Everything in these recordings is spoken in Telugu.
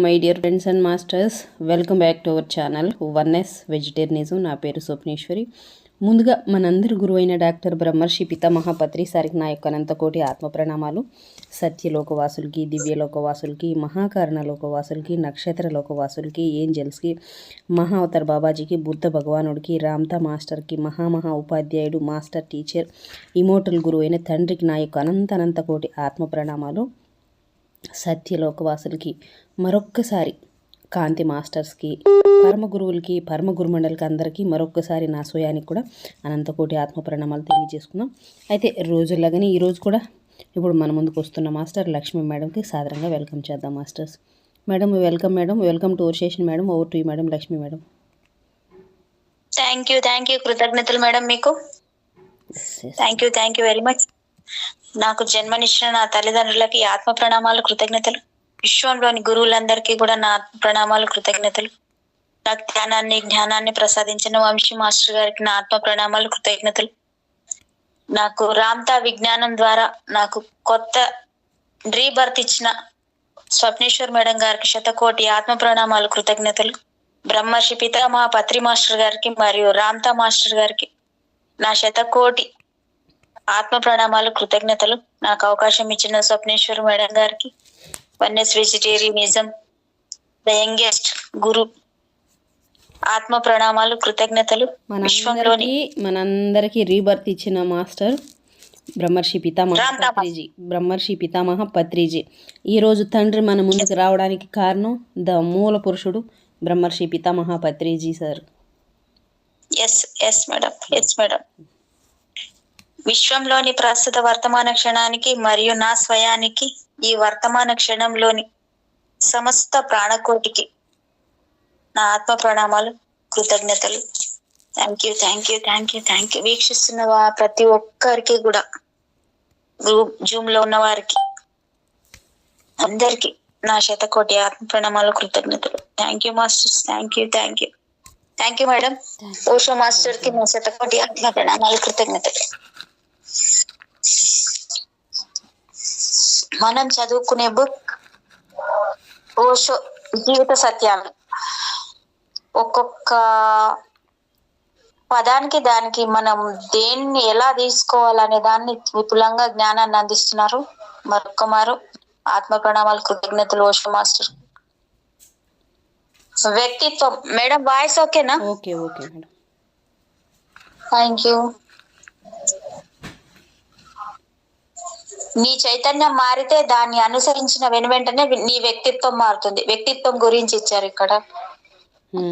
My dear friends and masters, welcome back to our channel oneness vegetarianism. నా పేరు స్వప్నేశ్వరి. ముందుగా మనందరి గురువైన డాక్టర్ బ్రహ్మర్షి పితామహ పత్రి సారికి నా యొక్క అనంతకోటి ఆత్మ ప్రణామాలు. సత్యలోకవాసులకి, దివ్యలోకవాసులకి, మహాకారణ లోకవాసులకి, నక్షత్ర లోకవాసులకి, ఏంజల్స్కి, మహావతార్ బాబాజీకి, బుద్ధ భగవానుడికి, రామ్తా మాస్టర్కి, మహా ఉపాధ్యాయుడు, మాస్టర్ టీచర్, ఇమోటల్ గురువైన తండ్రికి నా యొక్క అనంతకోటి ఆత్మ ప్రణామాలు. సత్యలోకవాసులకి మరొక్కసారి, కాంతి మాస్టర్స్కి, పరమ గురువులకి, పరమ గురుమండలికి అందరికీ మరొక్కసారి నా స్వయానికి కూడా అనంతకోటి ఆత్మ ప్రణామాలు తెలియజేసుకున్నాం. అయితే రోజులాగానే ఈరోజు కూడా ఇప్పుడు మన ముందుకు వస్తున్న మాస్టర్ లక్ష్మీ మేడంకి సాదరంగా వెల్కమ్ చేద్దాం. Masters madam, welcome to our session madam. Over to you madam. Lakshmi madam. Thank you కృతజ్ఞతలు మేడం. మీకు థ్యాంక్ యూ వెరీ మచ్. నాకు జన్మనిచ్చిన నా తల్లిదండ్రులకి ఆత్మ ప్రణామాలు, కృతజ్ఞతలు. విశ్వంలోని గురువులందరికీ కూడా నా ఆత్మ ప్రణామాలు, కృతజ్ఞతలు. నాకు జ్ఞానాన్ని ప్రసాదించిన వంశీ మాస్టర్ గారికి నా ఆత్మ ప్రణామాలు, కృతజ్ఞతలు. నాకు రామ్తా విజ్ఞానం ద్వారా నాకు కొత్త రీబర్త్ ఇచ్చిన స్వప్నేశ్వర్ మేడం గారికి శతకోటి ఆత్మ ప్రణామాలు, కృతజ్ఞతలు. బ్రహ్మర్షి పితామహ పత్రి మాస్టర్ గారికి మరియు రామ్తా మాస్టర్ గారికి నా శతకోటి ఆత్మ ప్రణామాలు, కృతజ్ఞతలు. నాకు అవకాశం ఇచ్చిన స్వప్నేశ్వర్ మేడం గారికి, వన్నెస్ వెజిటేరియనిజం ద యంగెస్ట్ గురు, ఆత్మ ప్రణామాలు, కృతజ్ఞతలు. మనందరికి రీబర్త్ ఇచ్చిన మాస్టర్ బ్రహ్మర్షి పితామహ పత్రిజీ. ఈరోజు తండ్రి మన ముందుకు రావడానికి కారణం ద మూల పురుషుడు బ్రహ్మర్షి పితామహ పత్రిజీ సార్. Yes madam. విశ్వంలోని ప్రస్తుత వర్తమాన క్షణానికి మరియు నా స్వయానికి, ఈ వర్తమాన క్షణంలోని సమస్త ప్రాణకోటికి నా ఆత్మ ప్రణామాలు, కృతజ్ఞతలు. Thank you. వీక్షిస్తున్న ప్రతి ఒక్కరికి కూడా, జూమ్ లో ఉన్న వారికి అందరికి నా శతకోటి ఆత్మ ప్రణామాలు, కృతజ్ఞతలు. Thank you masters. Thank you madam. Osho master కి నా శతకోటి ఆత్మ ప్రణామాలు, కృతజ్ఞతలు. మనం చదువుకునే బుక్ ఓషో జీవిత సత్యాలు. ఒక్కొక్క పదానికి దానికి మనం దేన్ని ఎలా తీసుకోవాలనే దాన్ని విపులంగా జ్ఞానాన్ని అందిస్తున్నారు. మరొక్కమారు ఆత్మ ప్రణామాలు, కృతజ్ఞతలు ఓషో మాస్టర్. వ్యక్తిత్వం మేడం, వాయిస్ ఓకేనా? Okay madam. Thank you. నీ చైతన్యం మారితే దాన్ని అనుసరించిన వెంటనే నీ వ్యక్తిత్వం మారుతుంది. వ్యక్తిత్వం గురించి ఇచ్చారు ఇక్కడ.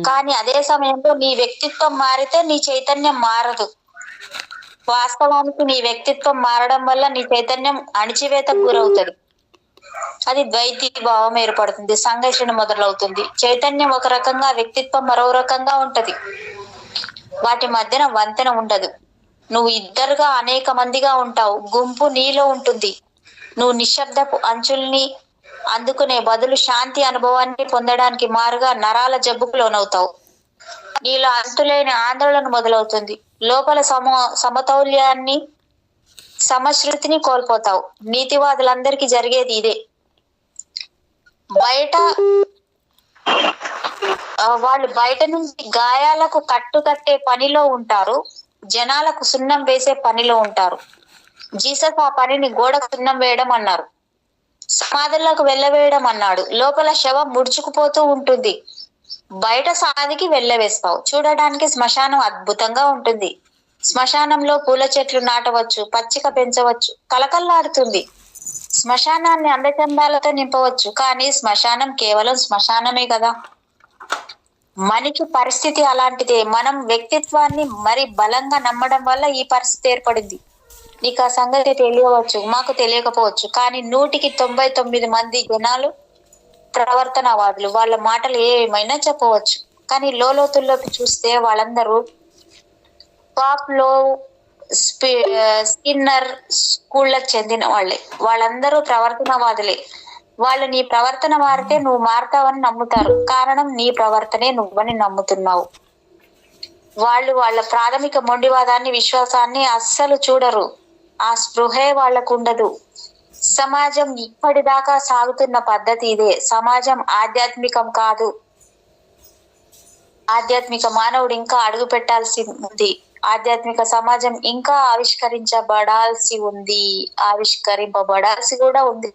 కానీ అదే సమయంలో నీ వ్యక్తిత్వం మారితే నీ చైతన్యం మారదు. వాస్తవానికి నీ వ్యక్తిత్వం మారడం వల్ల నీ చైతన్యం అణిచివేతకు గురవుతుంది. అది ద్వైతీ భావం ఏర్పడుతుంది, సంఘర్షణ మొదలవుతుంది. చైతన్యం ఒక రకంగా, వ్యక్తిత్వం మరో రకంగా ఉంటది. వాటి మధ్యన వంతెన ఉండదు. నువ్వు ఇద్దరుగా అనేక మందిగా ఉంటావు. గుంపు నీలో ఉంటుంది. నువ్వు నిశ్శబ్దపు అంచుల్ని అందుకునే బదులు శాంతి అనుభవాన్ని పొందడానికి మారుగా నరాల జబ్బుకు లోనవుతావు. నీలో అంతులేని ఆందోళన మొదలవుతుంది. లోపల సమతౌల్యాన్ని, సమశృతిని కోల్పోతావు. నీతివాదులందరికీ జరిగేది ఇదే. వాళ్ళు బయట నుంచి గాయాలకు కట్టే పనిలో ఉంటారు. జనాలకు సున్నం వేసే పనిలో ఉంటారు. జీసస్ ఆ పనిని గోడకు సున్నం వేయడం అన్నారు. సమాధులకు వెళ్ళవేయడం అన్నాడు. లోపల శవం ముడుచుకుపోతూ ఉంటుంది. బయట సాదికి వెళ్ళవేస్తావు. చూడడానికి శ్మశానం అద్భుతంగా ఉంటుంది. శ్మశానంలో పూల చెట్లు నాటవచ్చు, పచ్చిక పెంచవచ్చు, కలకల్లాడుతుంది. శ్మశానాన్ని అందచందాలతో నింపవచ్చు. కానీ శ్మశానం కేవలం శ్మశానమే కదా. మనిషి పరిస్థితి అలాంటిదే. మనం వ్యక్తిత్వాన్ని మరి బలంగా నమ్మడం వల్ల ఈ పరిస్థితి ఏర్పడింది. నీకు ఆ సంగతి తెలియవచ్చు, మాకు తెలియకపోవచ్చు. కానీ 99 మంది జనాలు ప్రవర్తనవాదులు. వాళ్ళ మాటలు ఏమైనా చెప్పవచ్చు. కానీ లోతుల్లోకి చూస్తే వాళ్ళందరూ పాప్లో, స్కిన్నర్ స్కూళ్ళకు చెందిన వాళ్ళే. వాళ్ళందరూ ప్రవర్తనవాదులే. వాళ్ళు నీ ప్రవర్తన మారితే నువ్వు మారుతావని నమ్ముతారు. కారణం నీ ప్రవర్తనే నువ్వని నమ్ముతున్నావు. వాళ్ళు వాళ్ళ ప్రాథమిక మొండివాదాన్ని, విశ్వాసాన్ని అస్సలు చూడరు. ఆ స్పృహే వాళ్లకు ఉండదు. సమాజం ఇప్పటిదాకా సాగుతున్న పద్ధతి ఇదే. సమాజం ఆధ్యాత్మికం కాదు. ఆధ్యాత్మిక మానవుడు ఇంకా అడుగు పెట్టాల్సి ఉంది. ఆధ్యాత్మిక సమాజం ఇంకా ఆవిష్కరింపబడాల్సి కూడా ఉంది.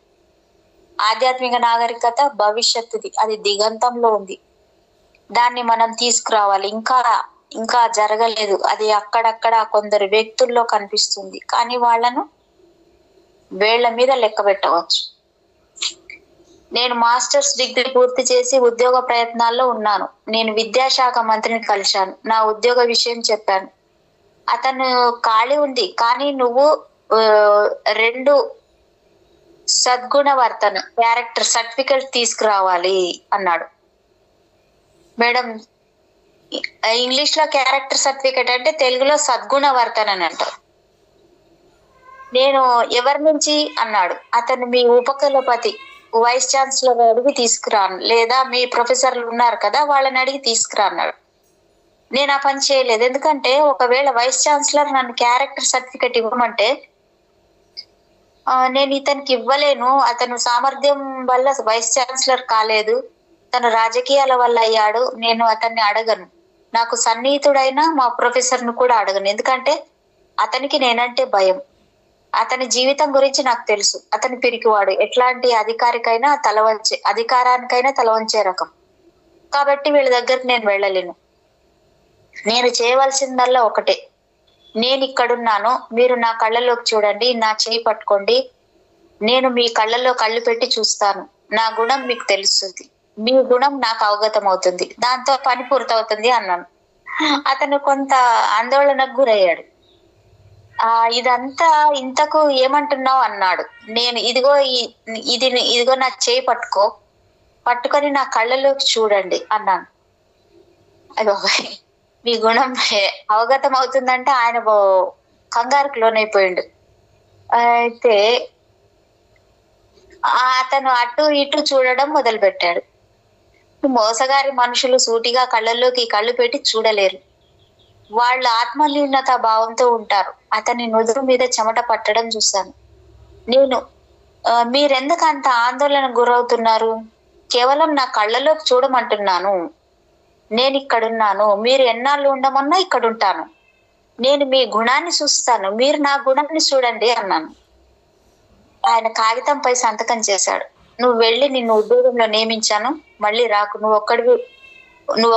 ఆధ్యాత్మిక నాగరికత భవిష్యత్తుది, అది దిగంతంలో ఉంది. దాన్ని మనం తీసుకురావాలి. ఇంకా జరగలేదు. అది అక్కడక్కడ కొందరు వ్యక్తుల్లో కనిపిస్తుంది, కానీ వాళ్ళను వేళ్ల మీద లెక్క పెట్టవచ్చు. నేను మాస్టర్స్ డిగ్రీ పూర్తి చేసి ఉద్యోగ ప్రయత్నాల్లో ఉన్నాను. నేను విద్యాశాఖ మంత్రిని కలిశాను. నా ఉద్యోగ విషయం చెప్పాను. అతను ఖాళీ ఉంది, కానీ నువ్వు 2 సద్గుణవర్తన క్యారెక్టర్ సర్టిఫికెట్ తీసుకురావాలి అన్నాడు. మేడం, ఇంగ్లీష్ లో క్యారెక్టర్ సర్టిఫికెట్ అంటే తెలుగులో సద్గుణవర్తన అని అంటారు. నేను ఎవరి నుంచి అన్నాడు. అతను మీ ఉపకులపతి వైస్ ఛాన్సలర్ అడిగి తీసుకురాను, లేదా మీ ప్రొఫెసర్లు ఉన్నారు కదా వాళ్ళని అడిగి తీసుకురా అన్నాడు. నేను ఆ పని చేయలేదు. ఎందుకంటే ఒకవేళ వైస్ ఛాన్సలర్ నన్ను క్యారెక్టర్ సర్టిఫికెట్ ఇవ్వమంటే నేను ఇతనికి ఇవ్వలేను. అతను సామర్థ్యం వల్ల వైస్ ఛాన్సలర్ కాలేదు, తన రాజకీయాల వల్ల అయ్యాడు. నేను అతన్ని అడగను. నాకు సన్నిహితుడైన మా ప్రొఫెసర్ ను కూడా అడగను. ఎందుకంటే అతనికి నేనంటే భయం. అతని జీవితం గురించి నాకు తెలుసు. అతని పిరికివాడు, ఎట్లాంటి అధికారానికైనా తలవంచే రకం. కాబట్టి వీళ్ళ దగ్గరికి నేను వెళ్ళలేను. నేను చేయవలసిందల్లా ఒకటే. నేను ఇక్కడున్నాను, మీరు నా కళ్ళలోకి చూడండి, నా చేయి పట్టుకోండి. నేను మీ కళ్ళలో కళ్ళు పెట్టి చూస్తాను. నా గుణం మీకు తెలుస్తుంది, మీ గుణం నాకు అవగతం అవుతుంది, దాంతో పని పూర్తవుతుంది అన్నాను. అతను కొంత ఆందోళనకు గురయ్యాడు. ఇదంతా ఇంతకు ఏమంటున్నావు అన్నాడు. నేను ఇదిగో నా చేయి పట్టుకొని నా కళ్ళలోకి చూడండి అన్నాను. అయ్యో, మీ గుణం అవగతం అవుతుందంటే ఆయన కంగారుకు లోనైపోయిండు. అయితే అతను అటు ఇటు చూడడం మొదలు పెట్టాడు. మోసగారి మనుషులు సూటిగా కళ్ళల్లోకి కళ్ళు పెట్టి చూడలేరు. వాళ్ళు ఆత్మన్యూనత భావంతో ఉంటారు. అతని నుదురు మీద చెమట పట్టడం చూశాను. మీరెందుకు అంత ఆందోళన గురవుతున్నారు? కేవలం నా కళ్ళలోకి చూడమంటున్నాను. నేను ఇక్కడున్నాను, మీరు ఎన్నాళ్ళు ఉండమన్నా ఇక్కడుంటాను. నేను మీ గుణాన్ని చూస్తాను, మీరు నా గుణాన్ని చూడండి అన్నాను. ఆయన కాగితంపై సంతకం చేశాడు. నువ్వు వెళ్ళి నిన్ను ఉద్యోగంలో నియమించాను, మళ్ళీ రాకు. నువ్వు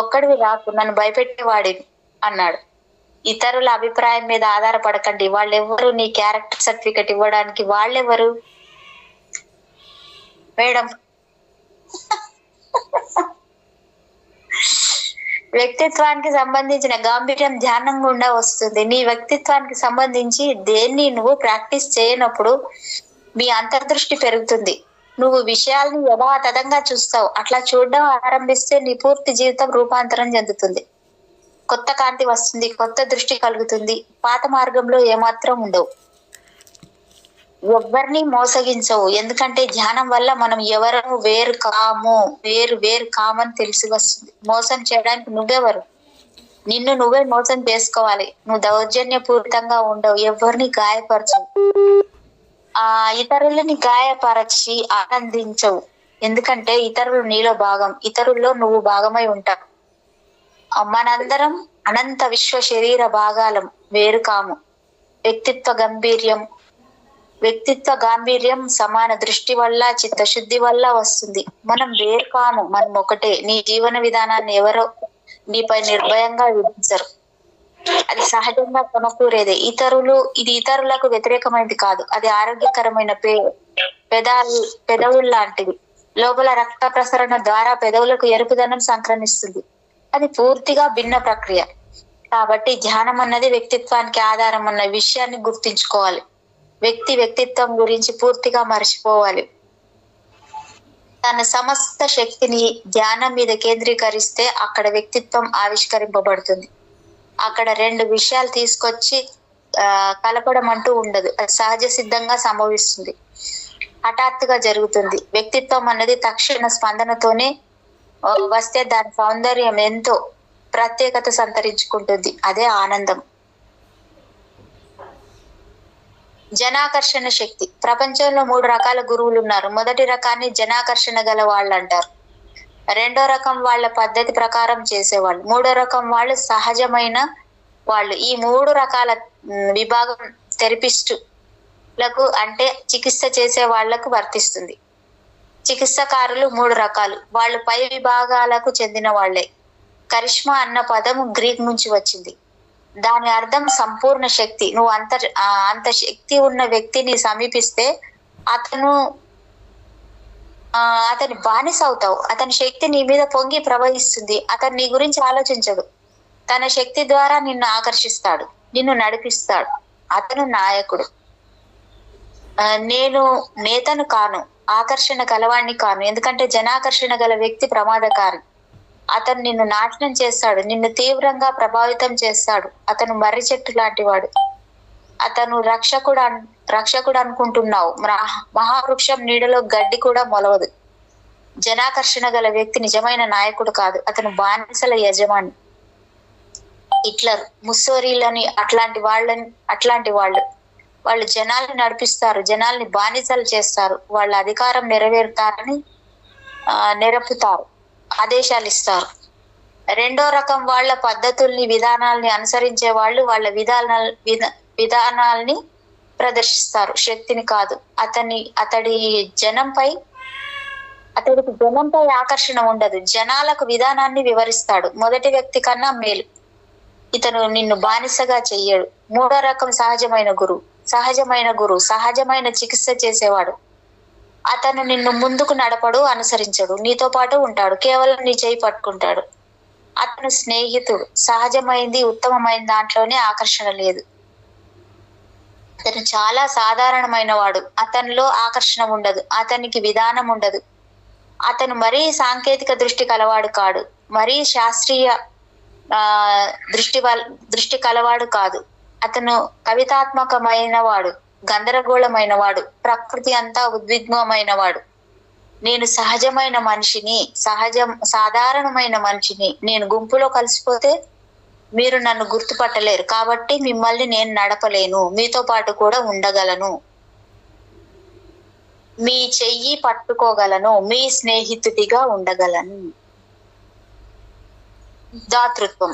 ఒక్కడివి రాకు, నన్ను భయపెట్టేవాడివి అన్నాడు. ఇతరుల అభిప్రాయం మీద ఆధారపడకండి. వాళ్ళెవరు నీ క్యారెక్టర్ సర్టిఫికెట్ ఇవ్వడానికి? వాళ్ళెవరు? మేడం, వ్యక్తిత్వానికి సంబంధించిన గాంభీర్యం ధ్యానం గుండా వస్తుంది. నీ వ్యక్తిత్వానికి సంబంధించి దేన్ని నువ్వు ప్రాక్టీస్ చేయనప్పుడు మీ అంతర్దృష్టి పెరుగుతుంది. నువ్వు విషయాల్ని యథాతథంగా చూస్తావు. అట్లా చూడడం ఆరంభిస్తే నీ పూర్తి జీవితం రూపాంతరం చెందుతుంది. కొత్త కాంతి వస్తుంది, కొత్త దృష్టి కలుగుతుంది. పాత మార్గంలో ఏమాత్రం ఉండవు. ఎవరిని మోసగించవు. ఎందుకంటే ధ్యానం వల్ల మనం ఎవరము వేరు కామని తెలిసి వస్తుంది. మోసం చేయడానికి నువ్వెవరు? నిన్ను నువ్వే మోసం చేసుకోవాలి. నువ్వు దౌర్జన్యపూరితంగా ఉండవు, ఎవరిని గాయపరచవు, ఇతరులని గాయపరచి ఆనందించవు. ఎందుకంటే ఇతరులు నీలో భాగం, ఇతరుల్లో నువ్వు భాగమై ఉంటావు. మనందరం అనంత విశ్వ శరీర భాగాలం, వేరు కాము. వ్యక్తిత్వ గాంభీర్యం సమాన దృష్టి వల్ల, చిత్తశుద్ధి వల్ల వస్తుంది. మనం వేరు కాము, మనం ఒకటే. నీ జీవన విధానాన్ని ఎవరో నీపై నిర్భయంగా విధించరు. అది సహజంగా సమకూరేదే. ఇది ఇతరులకు వ్యతిరేకమైనది కాదు. అది ఆరోగ్యకరమైన పెదవులు లాంటిది. లోపల రక్త ప్రసరణ ద్వారా పెదవులకు ఎరుపుదనం సంక్రమిస్తుంది. అది పూర్తిగా భిన్న ప్రక్రియ. కాబట్టి ధ్యానం అన్నది వ్యక్తిత్వానికి ఆధారం అన్న విషయాన్ని గుర్తించుకోవాలి. వ్యక్తిత్వం గురించి పూర్తిగా మర్చిపోవాలి. తన సమస్త శక్తిని ధ్యానం మీద కేంద్రీకరిస్తే అక్కడ వ్యక్తిత్వం ఆవిష్కరింపబడుతుంది. అక్కడ 2 విషయాలు తీసుకొచ్చి కలపడం అంటూ ఉండదు. అది సహజ సిద్ధంగా సంభవిస్తుంది, హఠాత్తుగా జరుగుతుంది. వ్యక్తిత్వం అన్నది తక్షణ స్పందనతోనే వస్తే దాని సౌందర్యం ఎంతో ప్రత్యేకత సంతరించుకుంటుంది. అదే ఆనందం. జనాకర్షణ శక్తి. ప్రపంచంలో 3 రకాల గురువులు ఉన్నారు. మొదటి రకాన్ని జనాకర్షణ గల వాళ్ళు అంటారు. రెండో రకం వాళ్ళ పద్ధతి ప్రకారం చేసేవాళ్ళు. మూడో రకం వాళ్ళు సహజమైన వాళ్ళు. ఈ 3 రకాల విభాగం థెరపిస్టులకు అంటే చికిత్స చేసే వాళ్లకు వర్తిస్తుంది. చికిత్సకారులు 3 రకాలు. వాళ్ళు పై విభాగాలకు చెందిన వాళ్లే. కరిష్మా అన్న పదం గ్రీక్ నుంచి వచ్చింది. దాని అర్థం సంపూర్ణ శక్తి. నువ్వు అంత శక్తి ఉన్న వ్యక్తిని సమీపిస్తే అతని బానిస అవుతావు. అతని శక్తి నీ మీద పొంగి ప్రవహిస్తుంది. అతను నీ గురించి ఆలోచించడు. తన శక్తి ద్వారా నిన్ను ఆకర్షిస్తాడు, నిన్ను నడిపిస్తాడు. అతను నాయకుడు. నేను నేతను కాను, ఆకర్షణ గలవాణ్ణి కాను. ఎందుకంటే జనాకర్షణ గల వ్యక్తి ప్రమాదకారి. అతను నిన్ను నాశనం చేస్తాడు, నిన్ను తీవ్రంగా ప్రభావితం చేస్తాడు. అతను మర్రి చెట్టు లాంటి వాడు. అతను రక్షకుడు అనుకుంటున్నావు. మహావృక్షం నీడలో గడ్డి కూడా మొలవదు. జనాకర్షణ గల వ్యక్తి నిజమైన నాయకుడు కాదు, అతను బానిసల యజమాని. హిట్లర్, ముస్సోరీలని అట్లాంటి వాళ్ళు జనాల్ని నడిపిస్తారు, జనాల్ని బానిసలు చేస్తారు. వాళ్ళ అధికారం నెరవేరుతారని నెరపుతారు, ఆదేశాలు ఇస్తారు. రెండో రకం వాళ్ళ పద్ధతుల్ని, విధానాల్ని అనుసరించే వాళ్ళు వాళ్ళ విధానాల్ని ప్రదర్శిస్తారు, శక్తిని కాదు. అతడికి జనంపై ఆకర్షణ ఉండదు. జనాలకు విధానాన్ని వివరిస్తాడు. మొదటి వ్యక్తి కన్నా మేలు. ఇతను నిన్ను బానిసగా చెయ్యడు. మూడో రకం సహజమైన గురువు సహజమైన చికిత్స చేసేవాడు. అతను నిన్ను ముందుకు నడపడు, అనుసరించడు, నీతో పాటు ఉంటాడు, కేవలం నీ చేయి పట్టుకుంటాడు. అతను స్నేహితుడు. సహజమైంది, ఉత్తమమైన దాంట్లోనే ఆకర్షణ లేదు. అతను చాలా సాధారణమైన వాడు. అతనిలో ఆకర్షణ ఉండదు, అతనికి విధానం ఉండదు. అతను మరీ సాంకేతిక దృష్టి కలవాడు కాడు, మరీ శాస్త్రీయ దృష్టి కలవాడు కాదు. అతను కవితాత్మకమైన వాడు, గందరగోళమైన వాడు, ప్రకృతి అంతా ఉద్విగ్నమైన వాడు. నేను సహజమైన మనిషిని, సాధారణమైన మనిషిని. నేను గుంపులో కలిసిపోతే మీరు నన్ను గుర్తుపట్టలేరు, కాబట్టి మిమ్మల్ని నేను నడపలేను, మీతో పాటు కూడా ఉండగలను, మీ చెయ్యి పట్టుకోగలను, మీ స్నేహితుడిగా ఉండగలను. దాతృత్వం.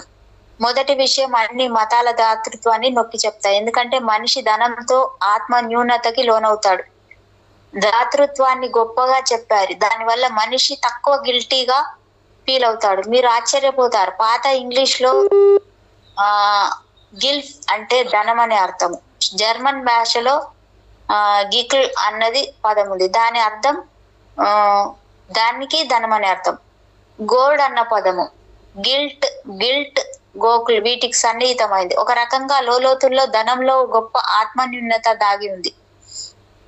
మొదటి విషయం, అన్ని మతాల దాతృత్వాన్ని నొక్కి చెప్తాయి. ఎందుకంటే మనిషి ధనంతో ఆత్మ న్యూనతకి లోనవుతాడు. దాతృత్వాన్ని గొప్పగా చెప్పారు. దానివల్ల మనిషి తక్కువ గిల్టీగా ఫీల్ అవుతాడు. మీరు ఆశ్చర్యపోతారు. పాత ఇంగ్లీష్ లో గిల్ఫ్ అంటే ధనం అనే అర్థము. జర్మన్ భాషలో గిక్ల్ అన్నది పదం ఉంది. దానికి ధనం అనే అర్థం. గోల్డ్ అన్న పదము, గిల్ట్, గోకుల్, వీటికి సన్నిహితమైంది. ఒక రకంగా లోతుల్లో ధనంలో గొప్ప ఆత్మన్యూనత దాగి ఉంది.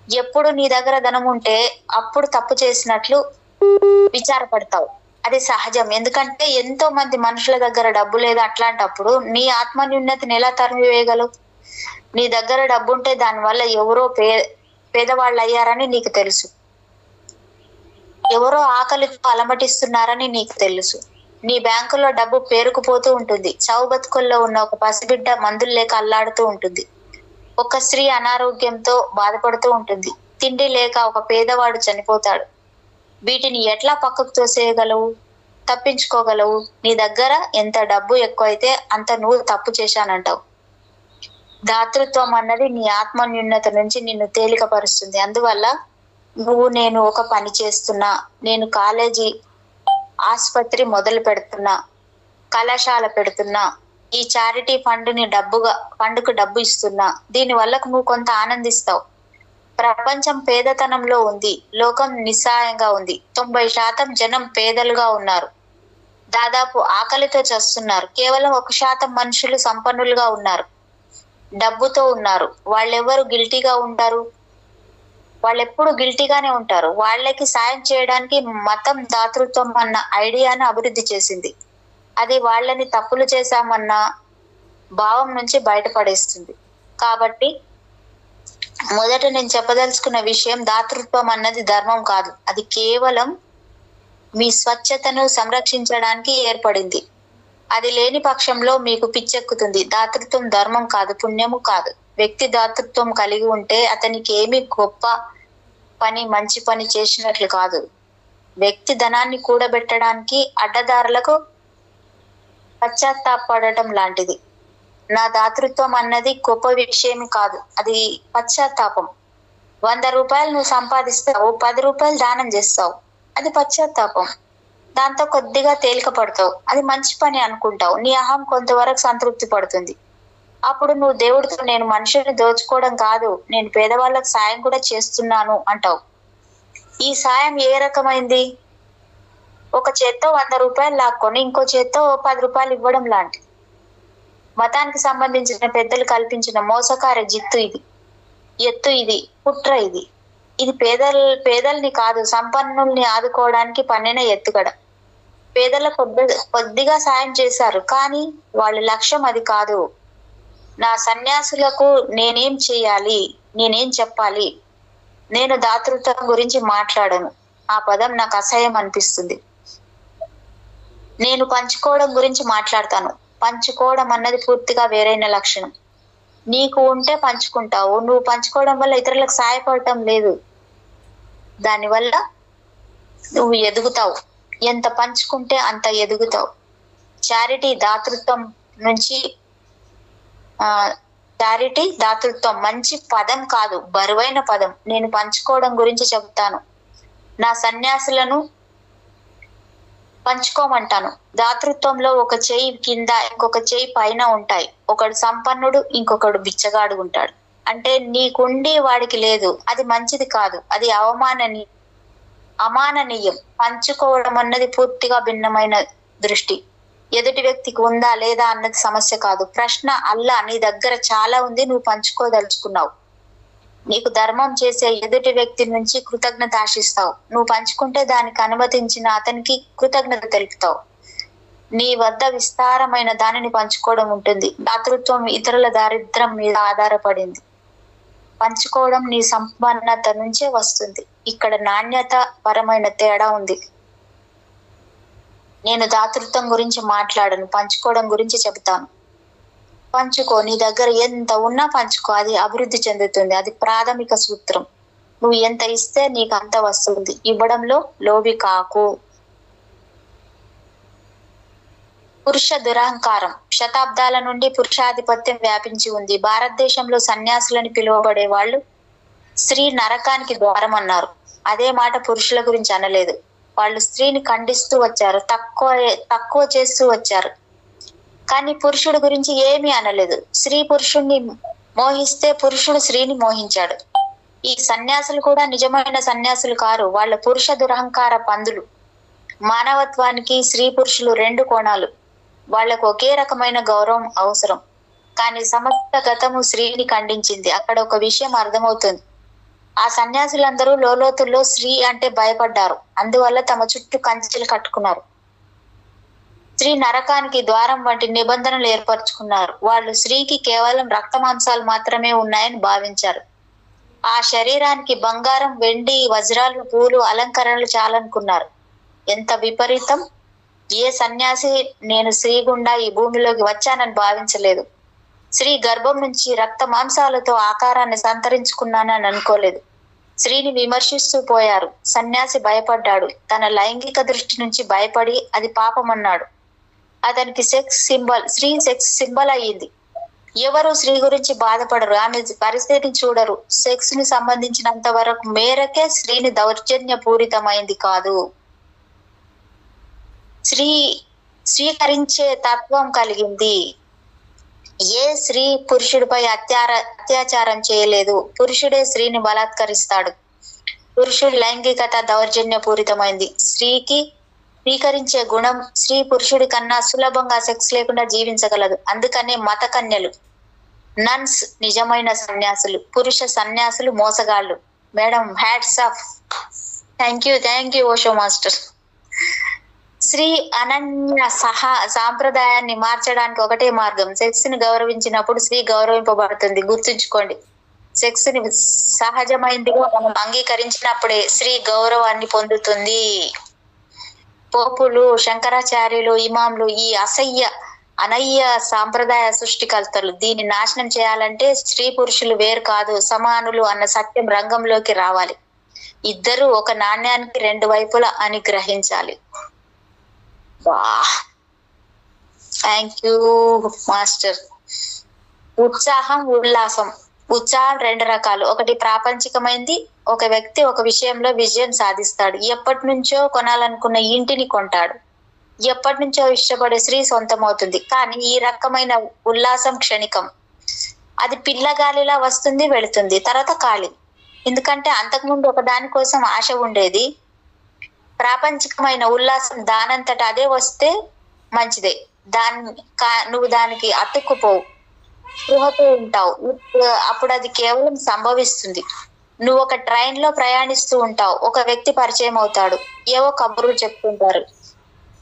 ఎప్పుడు నీ దగ్గర ధనం ఉంటే అప్పుడు తప్పు చేసినట్లు విచారపడతావు. అది సహజం. ఎందుకంటే ఎంతో మంది మనుషుల దగ్గర డబ్బు లేదు. అట్లాంటప్పుడు నీ ఆత్మన్యూనతని ఎలా తరిమివేయగలవు? నీ దగ్గర డబ్బు ఉంటే దానివల్ల ఎవరో పేదవాళ్ళు అయ్యారని నీకు తెలుసు, ఎవరో ఆకలితో అలమటిస్తున్నారని నీకు తెలుసు. నీ బ్యాంకులో డబ్బు పేరుకుపోతూ ఉంటుంది. చావు బతుకుల్లో ఉన్న ఒక పసిబిడ్డ మందులు లేక అల్లాడుతూ ఉంటుంది. ఒక స్త్రీ అనారోగ్యంతో బాధపడుతూ ఉంటుంది. తిండి లేక ఒక పేదవాడు చనిపోతాడు. వీటిని ఎట్లా పక్కకు తోసేయగలవు, తప్పించుకోగలవు? నీ దగ్గర ఎంత డబ్బు ఎక్కువైతే అంత నువ్వు తప్పు చేశానంటావు. దాతృత్వం అన్నది నీ ఆత్మన్యూనత నుంచి నిన్ను తేలికపరుస్తుంది. అందువల్ల నేను ఒక పని చేస్తున్నా, నేను కాలేజీ, ఆసుపత్రి మొదలు పెడుతున్నా, కళాశాల పెడుతున్నా, ఈ చారిటీ ఫండ్కు డబ్బు ఇస్తున్నా, దీని వల్ల నువ్వు కొంత ఆనందిస్తావు. ప్రపంచం పేదతనంలో ఉంది, లోకం నిస్సహాయంగా ఉంది. 90% జనం పేదలుగా ఉన్నారు, దాదాపు ఆకలితో చస్తున్నారు. కేవలం 1% మనుషులు సంపన్నులుగా ఉన్నారు, డబ్బుతో ఉన్నారు. వాళ్ళెవరు గిల్టీగా ఉంటారు? వాళ్ళెప్పుడు గిల్టీగానే ఉంటారు. వాళ్ళకి సాయం చేయడానికి మతం దాతృత్వం అన్న ఐడియాను అభివృద్ధి చేసింది. అది వాళ్ళని తప్పులు చేశామన్న భావం నుంచి బయటపడేస్తుంది. కాబట్టి మొదట నేను చెప్పదలుచుకున్న విషయం, దాతృత్వం అన్నది ధర్మం కాదు. అది కేవలం మీ స్వచ్ఛతను సంరక్షించడానికి ఏర్పడింది. అది లేని పక్షంలో మీకు పిచ్చెక్కుతుంది. దాతృత్వం ధర్మం కాదు, పుణ్యము కాదు. వ్యక్తి దాతృత్వం కలిగి ఉంటే అతనికి ఏమి గొప్ప పని మంచి పని చేసినట్లు కాదు. వ్యక్తి ధనాన్ని కూడబెట్టడానికి అడ్డదారులకు పశ్చాత్తాపడటం లాంటిది. నా దాతృత్వం అన్నది గొప్ప విషయమే కాదు, అది పశ్చాత్తాపం. 100 రూపాయలు నువ్వు సంపాదిస్తావు, 10 రూపాయలు దానం చేస్తావు, అది పశ్చాత్తాపం. దాంతో కొద్దిగా తేలిక పడతావు, అది మంచి పని అనుకుంటావు. నీ అహం కొంతవరకు సంతృప్తి పడుతుంది. అప్పుడు నువ్వు దేవుడితో నేను మనుషుల్ని దోచుకోవడం కాదు, నేను పేదవాళ్ళకి సాయం కూడా చేస్తున్నాను అంటావు. ఈ సాయం ఏ రకమైంది? ఒక చేత్తో 100 రూపాయలు లాక్కొని ఇంకో చేత్తో 10 రూపాయలు ఇవ్వడం లాంటి. మతానికి సంబంధించిన పెద్దలు కల్పించిన మోసకార జిత్తు ఇది, ఎత్తు ఇది, కుట్ర ఇది. ఇది పేదల్ని కాదు, సంపన్నుల్ని ఆదుకోవడానికి పన్నిన ఎత్తుగడ. పేదలకు కొద్దిగా సాయం చేశారు, కానీ వాళ్ళ లక్ష్యం అది కాదు. నా సన్యాసులకు నేనేం చేయాలి, నేనేం చెప్పాలి? నేను దాతృత్వం గురించి మాట్లాడను, ఆ పదం నాకు అసహ్యం అనిపిస్తుంది. నేను పంచుకోవడం గురించి మాట్లాడతాను. పంచుకోవడం అన్నది పూర్తిగా వేరైన లక్షణం. నీకు ఉంటే పంచుకుంటావు, నువ్వు పంచుకోవడం వల్ల ఇతరులకు సాయపడటం లేదు. దానివల్ల నువ్వు ఎదుగుతావు. ఎంత పంచుకుంటే అంత ఎదుగుతావు. చారిటీ దాతృత్వం నుంచి దాతృత్వం మంచి పదం కాదు, బరువైన పదం. నేను పంచుకోవడం గురించి చెబుతాను. నా సన్యాసులను పంచుకోమంటాను. దాతృత్వంలో ఒక చేయి కింద ఇంకొక చేయి పైన ఉంటాయి. ఒకడు సంపన్నుడు, ఇంకొకడు బిచ్చగాడు ఉంటాడు. అంటే నీకుండి వాడికి లేదు, అది మంచిది కాదు, అది అమాననీయం. పంచుకోవడం అన్నది పూర్తిగా భిన్నమైన దృష్టి. ఎదుటి వ్యక్తికి ఉందా లేదా అన్నది సమస్య కాదు. ప్రశ్న అల్లా నీ దగ్గర చాలా ఉంది, నువ్వు పంచుకోదలుచుకున్నావు. నీకు ధర్మం చేసే ఎదుటి వ్యక్తి నుంచి కృతజ్ఞత ఆశిస్తావు. నువ్వు పంచుకుంటే దానికి అనుమతించిన అతనికి కృతజ్ఞత తెలుపుతావు. నీ వద్ద విస్తారమైన దానిని పంచుకోవడం ఉంటుంది. దాతృత్వం ఇతరుల దారిద్ర్యం మీద ఆధారపడింది. పంచుకోవడం నీ సంపన్నత నుంచే వస్తుంది. ఇక్కడ నాణ్యత పరమైన తేడా ఉంది. నేను దాతృత్వం గురించి మాట్లాడను, పంచుకోవడం గురించి చెబుతాను. పంచుకో, నీ దగ్గర ఎంత ఉన్నా పంచుకో, అది అభివృద్ధి చెందుతుంది. అది ప్రాథమిక సూత్రం. నువ్వు ఎంత ఇస్తే నీకు అంత వస్తుంది. ఇవ్వడంలో లోబి కాకు. పురుష దురహంకారం. శతాబ్దాల నుండి పురుషాధిపత్యం వ్యాపించి ఉంది. భారతదేశంలో సన్యాసులని పిలువబడే వాళ్ళు స్త్రీ నరకానికి ద్వారం అన్నారు. అదే మాట పురుషుల గురించి అనలేదు. వాళ్ళు స్త్రీని ఖండిస్తూ వచ్చారు, తక్కువ చేస్తూ వచ్చారు. కానీ పురుషుడు గురించి ఏమీ అనలేదు. స్త్రీ పురుషుణ్ణి మోహిస్తే పురుషుడు స్త్రీని మోహించాడు. ఈ సన్యాసులు కూడా నిజమైన సన్యాసులు కారు, వాళ్ళ పురుష దురహంకార పందులు. మానవత్వానికి స్త్రీ పురుషులు 2 కోణాలు. వాళ్లకు ఒకే రకమైన గౌరవం అవసరం. కానీ సమస్త గతము స్త్రీని ఖండించింది. అక్కడ ఒక విషయం అర్థమవుతుంది. ఆ సన్యాసులందరూ లోతుల్లో స్త్రీ అంటే భయపడ్డారు. అందువల్ల తమ చుట్టూ కంచెలు కట్టుకున్నారు. స్త్రీ నరకానికి ద్వారం వంటి నిబంధనలు ఏర్పరచుకున్నారు. వాళ్ళు స్త్రీకి కేవలం రక్త మాంసాలు మాత్రమే ఉన్నాయని భావించారు. ఆ శరీరానికి బంగారం, వెండి, వజ్రాలు, పూలు, అలంకరణలు చాలనుకున్నారు. ఎంత విపరీతం! ఏ సన్యాసి నేను స్త్రీ గుండా ఈ భూమిలోకి వచ్చానని భావించలేదు. స్త్రీ గర్భం నుంచి రక్త మాంసాలతో ఆకారాన్ని సంతరించుకున్నానని అనుకోలేదు. స్త్రీని విమర్శిస్తూ పోయారు. సన్యాసి భయపడ్డాడు. తన లైంగిక దృష్టి నుంచి భయపడి అది పాపమన్నాడు. అతనికి స్త్రీ సెక్స్ సింబల్ అయ్యింది. ఎవరు స్త్రీ గురించి బాధపడరు, ఆమె పరిస్థితిని చూడరు. సెక్స్ ని సంబంధించినంత వరకు మేరకే స్త్రీని దౌర్జన్య పూరితమైంది కాదు. స్వీకరించే తత్వం కలిగింది. ఏ స్త్రీ పురుషుడిపై అత్యాచారం చేయలేదు. పురుషుడే స్త్రీని బలాత్కరిస్తాడు. పురుషుడి లైంగికత దౌర్జన్య పూరితమైంది. స్త్రీకి స్వీకరించే గుణం. స్త్రీ పురుషుడి కన్నా సులభంగా సెక్స్ లేకుండా జీవించగలదు. అందుకనే మత కన్యలు, నన్స్ నిజమైన సన్యాసులు, పురుష సన్యాసులు మోసగాళ్ళు. Madam, hats off. Thank you Osho master. స్త్రీ అనన్య సాంప్రదాయాన్ని మార్చడానికి ఒకటే మార్గం. సెక్స్ ని గౌరవించినప్పుడు స్త్రీ గౌరవింపబడుతుంది. గుర్తుంచుకోండి, సెక్స్ ని సహజమైందిగా మనం అంగీకరించినప్పుడే స్త్రీ గౌరవాన్ని పొందుతుంది. పోపులు, శంకరాచార్యులు, ఇమాంలు ఈ అనయ్య సాంప్రదాయ సృష్టికర్తలు. దీన్ని నాశనం చేయాలంటే స్త్రీ పురుషులు వేరు కాదు, సమానులు అన్న సత్యం రంగంలోకి రావాలి. ఇద్దరు ఒక నాణ్యానికి రెండు వైపులా అని గ్రహించాలి. Thank you master. ఉత్సాహం, ఉల్లాసం. ఉత్సాహం రెండు రకాలు. ఒకటి ప్రాపంచికమైంది. ఒక వ్యక్తి ఒక విషయంలో విజయం సాధిస్తాడు. ఎప్పటి నుంచో కొనాలనుకున్న ఇంటిని కొంటాడు. ఎప్పటి నుంచో ఇష్టపడే స్త్రీ సొంతమవుతుంది. కానీ ఈ రకమైన ఉల్లాసం క్షణికం. అది పిల్లగాలిలా వస్తుంది, వెళుతుంది, తర్వాత ఖాళీ. ఎందుకంటే అంతకుముందు ఒక దాని కోసం ఆశ ఉండేది. ప్రాపంచికమైన ఉల్లాసం దానంతట అదే వస్తే మంచిదే. నువ్వు దానికి అతుక్కుపోవు, స్పృహతో ఉంటావు. అప్పుడు అది కేవలం సంభవిస్తుంది. నువ్వు ఒక ట్రైన్ లో ప్రయాణిస్తూ ఉంటావు. ఒక వ్యక్తి పరిచయం అవుతాడు. ఏవో కబుర్లు చెప్తుంటారు.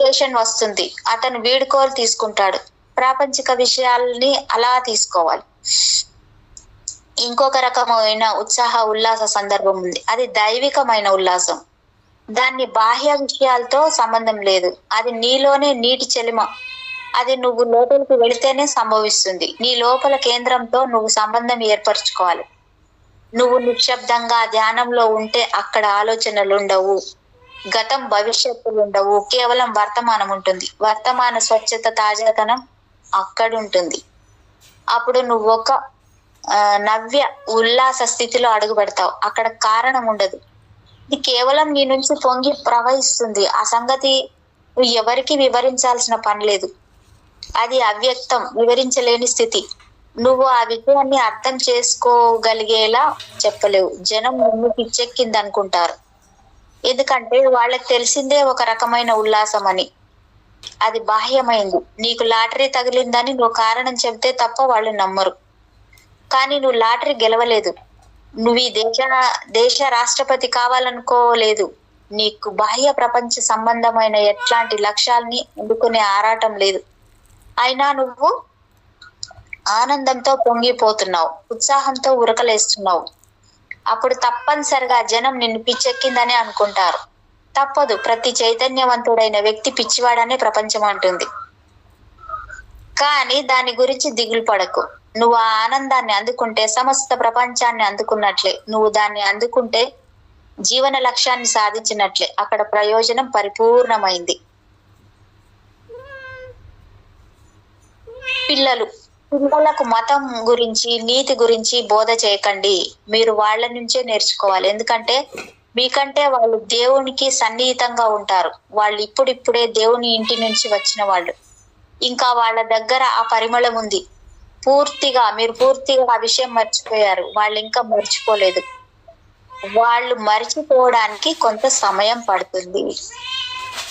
స్టేషన్ వస్తుంది. అతను వీడుకోలు తీసుకుంటాడు. ప్రాపంచిక విషయాల్ని అలా తీసుకోవాలి. ఇంకొక రకమైన ఉత్సాహ ఉల్లాస సందర్భం ఉంది. అది దైవికమైన ఉల్లాసం. దాన్ని బాహ్య విషయాలతో సంబంధం లేదు. అది నీలోనే నీటి చెలిమ. అది నువ్వు లోపలికి వెళితేనే సంభవిస్తుంది. నీ లోపల కేంద్రంతో నువ్వు సంబంధం ఏర్పరచుకోవాలి. నువ్వు నిశ్శబ్దంగా ధ్యానంలో ఉంటే అక్కడ ఆలోచనలు ఉండవు, గతం భవిష్యత్తులు ఉండవు, కేవలం వర్తమానం ఉంటుంది. వర్తమాన స్వచ్ఛత, తాజాతనం అక్కడుంటుంది. అప్పుడు నువ్వు ఒక నవ్య ఉల్లాస స్థితిలో అడుగు పెడతావు. అక్కడ కారణం ఉండదు. ఇది కేవలం నీ నుంచి పొంగి ప్రవహిస్తుంది. ఆ సంగతి నువ్వు ఎవరికి వివరించాల్సిన పని లేదు. అది అవ్యక్తం, వివరించలేని స్థితి. నువ్వు ఆ విషయాన్ని అర్థం చేసుకోగలిగేలా చెప్పలేవు. జనం నిన్ను పిచ్చెక్కింది అనుకుంటారు. ఎందుకంటే వాళ్ళకి తెలిసిందే ఒక రకమైన ఉల్లాసం అని. అది బాహ్యమైంది. నీకు లాటరీ తగిలిందని నువ్వు కారణం చెబితే తప్ప వాళ్ళు నమ్మరు. కానీ నువ్వు లాటరీ గెలవలేదు. నువ్వు ఈ దేశ రాష్ట్రపతి కావాలనుకోలేదు. నీకు బాహ్య ప్రపంచ సంబంధమైన ఎట్లాంటి లక్ష్యాల్ని అందుకునే ఆరాటం లేదు. అయినా నువ్వు ఆనందంతో పొంగిపోతున్నావు, ఉత్సాహంతో ఉరకలేస్తున్నావు. అప్పుడు తప్పనిసరిగా జనం నిన్ను పిచ్చెక్కిందని అనుకుంటారు. తప్పదు. ప్రతి చైతన్యవంతుడైన వ్యక్తి పిచ్చివాడనే ప్రపంచం అంటుంది. కానీ దాని గురించి దిగులు పడకు. నువ్వు ఆ ఆనందాన్ని అందుకుంటే సమస్త ప్రపంచాన్ని అందుకున్నట్లే. నువ్వు దాన్ని అందుకుంటే జీవన లక్ష్యాన్ని సాధించినట్లే. అక్కడ ప్రయోజనం పరిపూర్ణమైంది. పిల్లలకు మతం గురించి, నీతి గురించి బోధ చేయకండి. మీరు వాళ్ళ నుంచే నేర్చుకోవాలి. ఎందుకంటే మీకంటే వాళ్ళు దేవునికి సన్నిహితంగా ఉంటారు. వాళ్ళు ఇప్పుడిప్పుడే దేవుని ఇంటి నుంచి వచ్చిన వాళ్ళు. ఇంకా వాళ్ళ దగ్గర ఆ పరిమళం ఉంది. మీరు పూర్తిగా ఆ విషయం మర్చిపోయారు. వాళ్ళు ఇంకా మర్చిపోలేదు. వాళ్ళు మర్చిపోవడానికి కొంత సమయం పడుతుంది.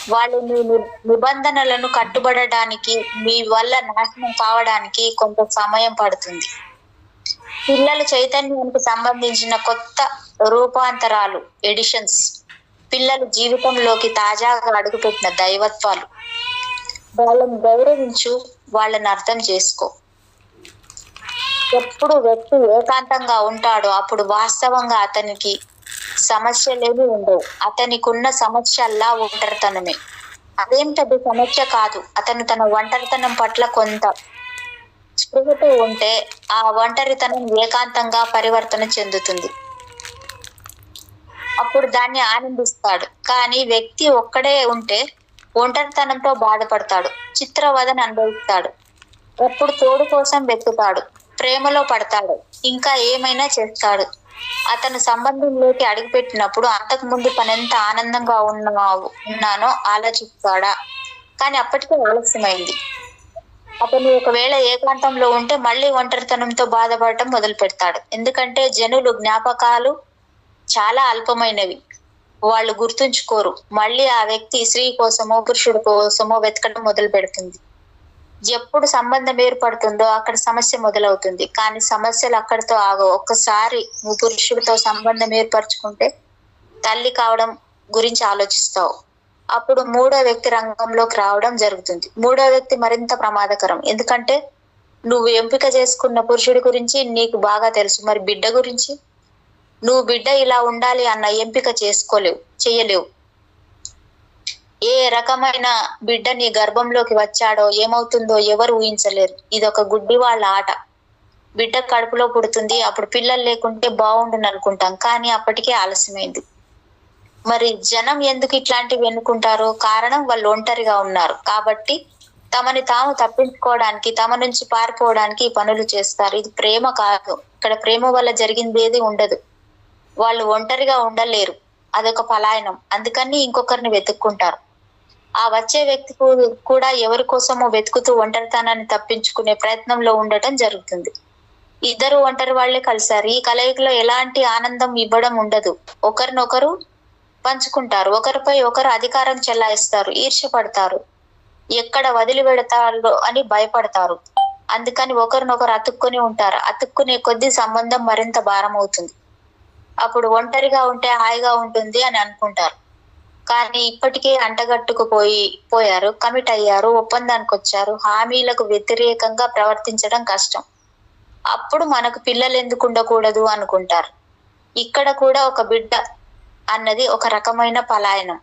వాళ్ళు మీ నిబంధనలను కట్టుబడడానికి, మీ వల్ల నాశనం కావడానికి కొంత సమయం పడుతుంది. పిల్లల చైతన్యానికి సంబంధించిన కొత్త రూపాంతరాలు, ఎడిషన్స్, పిల్లల జీవితంలోకి తాజాగా అడుగుపెట్టిన దైవత్వాలు. వాళ్ళని గౌరవించు, వాళ్ళని అర్థం చేసుకో. ఎప్పుడు వ్యక్తి ఏకాంతంగా ఉంటాడో అప్పుడు వాస్తవంగా అతనికి సమస్యలేవి ఉండవు. అతనికి ఉన్న సమస్యల్లా ఒంటరితనమే. అదేంటది సమస్య కాదు. అతను తన ఒంటరితనం పట్ల కొంత స్పృహతో ఉంటే ఆ ఒంటరితనం ఏకాంతంగా పరివర్తన చెందుతుంది. అప్పుడు దాన్ని ఆనందిస్తాడు. కానీ వ్యక్తి ఒక్కడే ఉంటే ఒంటరితనంతో బాధపడతాడు, చిత్రవదన అనుభవిస్తాడు. అప్పుడు తోడు కోసం వెతుకుతాడు, ప్రేమలో పడతాడు, ఇంకా ఏమైనా చేస్తాడు. అతను సంబంధంలోకి అడుగుపెట్టినప్పుడు అంతకు ముందు పనెంత ఆనందంగా ఉన్నానో ఆలోచిస్తాడా? కానీ అప్పటికే ఆలస్యమైంది. అతను ఒకవేళ ఏకాంతంలో ఉంటే మళ్ళీ ఒంటరితనంతో బాధపడటం మొదలు పెడతాడు. ఎందుకంటే జనులు జ్ఞాపకాలు చాలా అల్పమైనవి. వాళ్ళు గుర్తుంచుకోరు. మళ్ళీ ఆ వ్యక్తి స్త్రీ కోసమో పురుషుడి కోసమో వెతకడం మొదలు పెడుతుంది. ఎప్పుడు సంబంధం ఏర్పడుతుందో అక్కడ సమస్య మొదలవుతుంది. కానీ సమస్యలు అక్కడితో ఆగవు. ఒక్కసారి నువ్వు పురుషుడితో సంబంధం ఏర్పరచుకుంటే తల్లి కావడం గురించి ఆలోచిస్తావు. అప్పుడు మూడో వ్యక్తి రంగంలోకి రావడం జరుగుతుంది. మూడో వ్యక్తి మరింత ప్రమాదకరం. ఎందుకంటే నువ్వు ఎంపిక చేసుకున్న పురుషుడి గురించి నీకు బాగా తెలుసు. మరి బిడ్డ గురించి? నువ్వు బిడ్డ ఇలా ఉండాలి అన్న ఎంపిక చేయలేవు. ఏ రకమైన బిడ్డ నీ గర్భంలోకి వచ్చాడో ఏమవుతుందో ఎవరు ఊహించలేరు. ఇది ఒక గుడ్డి వాళ్ళ ఆట. బిడ్డ కడుపులో పుడుతుంది, అప్పుడు పిల్లలు లేకుంటే బాగుండును అనుకుంటాం, కానీ అప్పటికే ఆలస్యమైంది. మరి జనం ఎందుకు ఇట్లాంటివి ఎన్నుకుంటారో కారణం వాళ్ళు ఒంటరిగా ఉన్నారు కాబట్టి తమని తాము తప్పించుకోవడానికి, తమ నుంచి పారిపోవడానికి ఈ పనులు చేస్తారు. ఇది ప్రేమ కాదు. ఇక్కడ ప్రేమ వల్ల జరిగింది ఏది ఉండదు. వాళ్ళు ఒంటరిగా ఉండలేరు, అదొక పలాయనం. అందుకని ఇంకొకరిని వెతుక్కుంటారు. ఆ వచ్చే వ్యక్తి కూడా ఎవరి కోసమో వెతుకుతూ ఒంటరితనాన్ని తప్పించుకునే ప్రయత్నంలో ఉండటం జరుగుతుంది. ఇద్దరు ఒంటరి వాళ్లే కలిశారు. ఈ కలయికలో ఎలాంటి ఆనందం ఇవ్వడం ఉండదు. ఒకరినొకరు పంచుకుంటారు, ఒకరిపై ఒకరు అధికారం చెలాయిస్తారు, ఈర్ష్యపడతారు, ఎక్కడ వదిలి పెడతారో అని భయపడతారు. అందుకని ఒకరినొకరు అతుక్కుని ఉంటారు. అతుక్కునే కొద్దీ సంబంధం మరింత భారం అవుతుంది. అప్పుడు ఒంటరిగా ఉంటే హాయిగా ఉంటుంది అని అనుకుంటారు. కానీ ఇప్పటికే పోయారు, కమిట్ అయ్యారు, ఒప్పందానికి వచ్చారు. హామీలకు వ్యతిరేకంగా ప్రవర్తించడం కష్టం. అప్పుడు మనకు పిల్లలు ఎందుకు ఉండకూడదు అనుకుంటారు. ఇక్కడ కూడా ఒక బిడ్డ అన్నది ఒక రకమైన పలాయనం.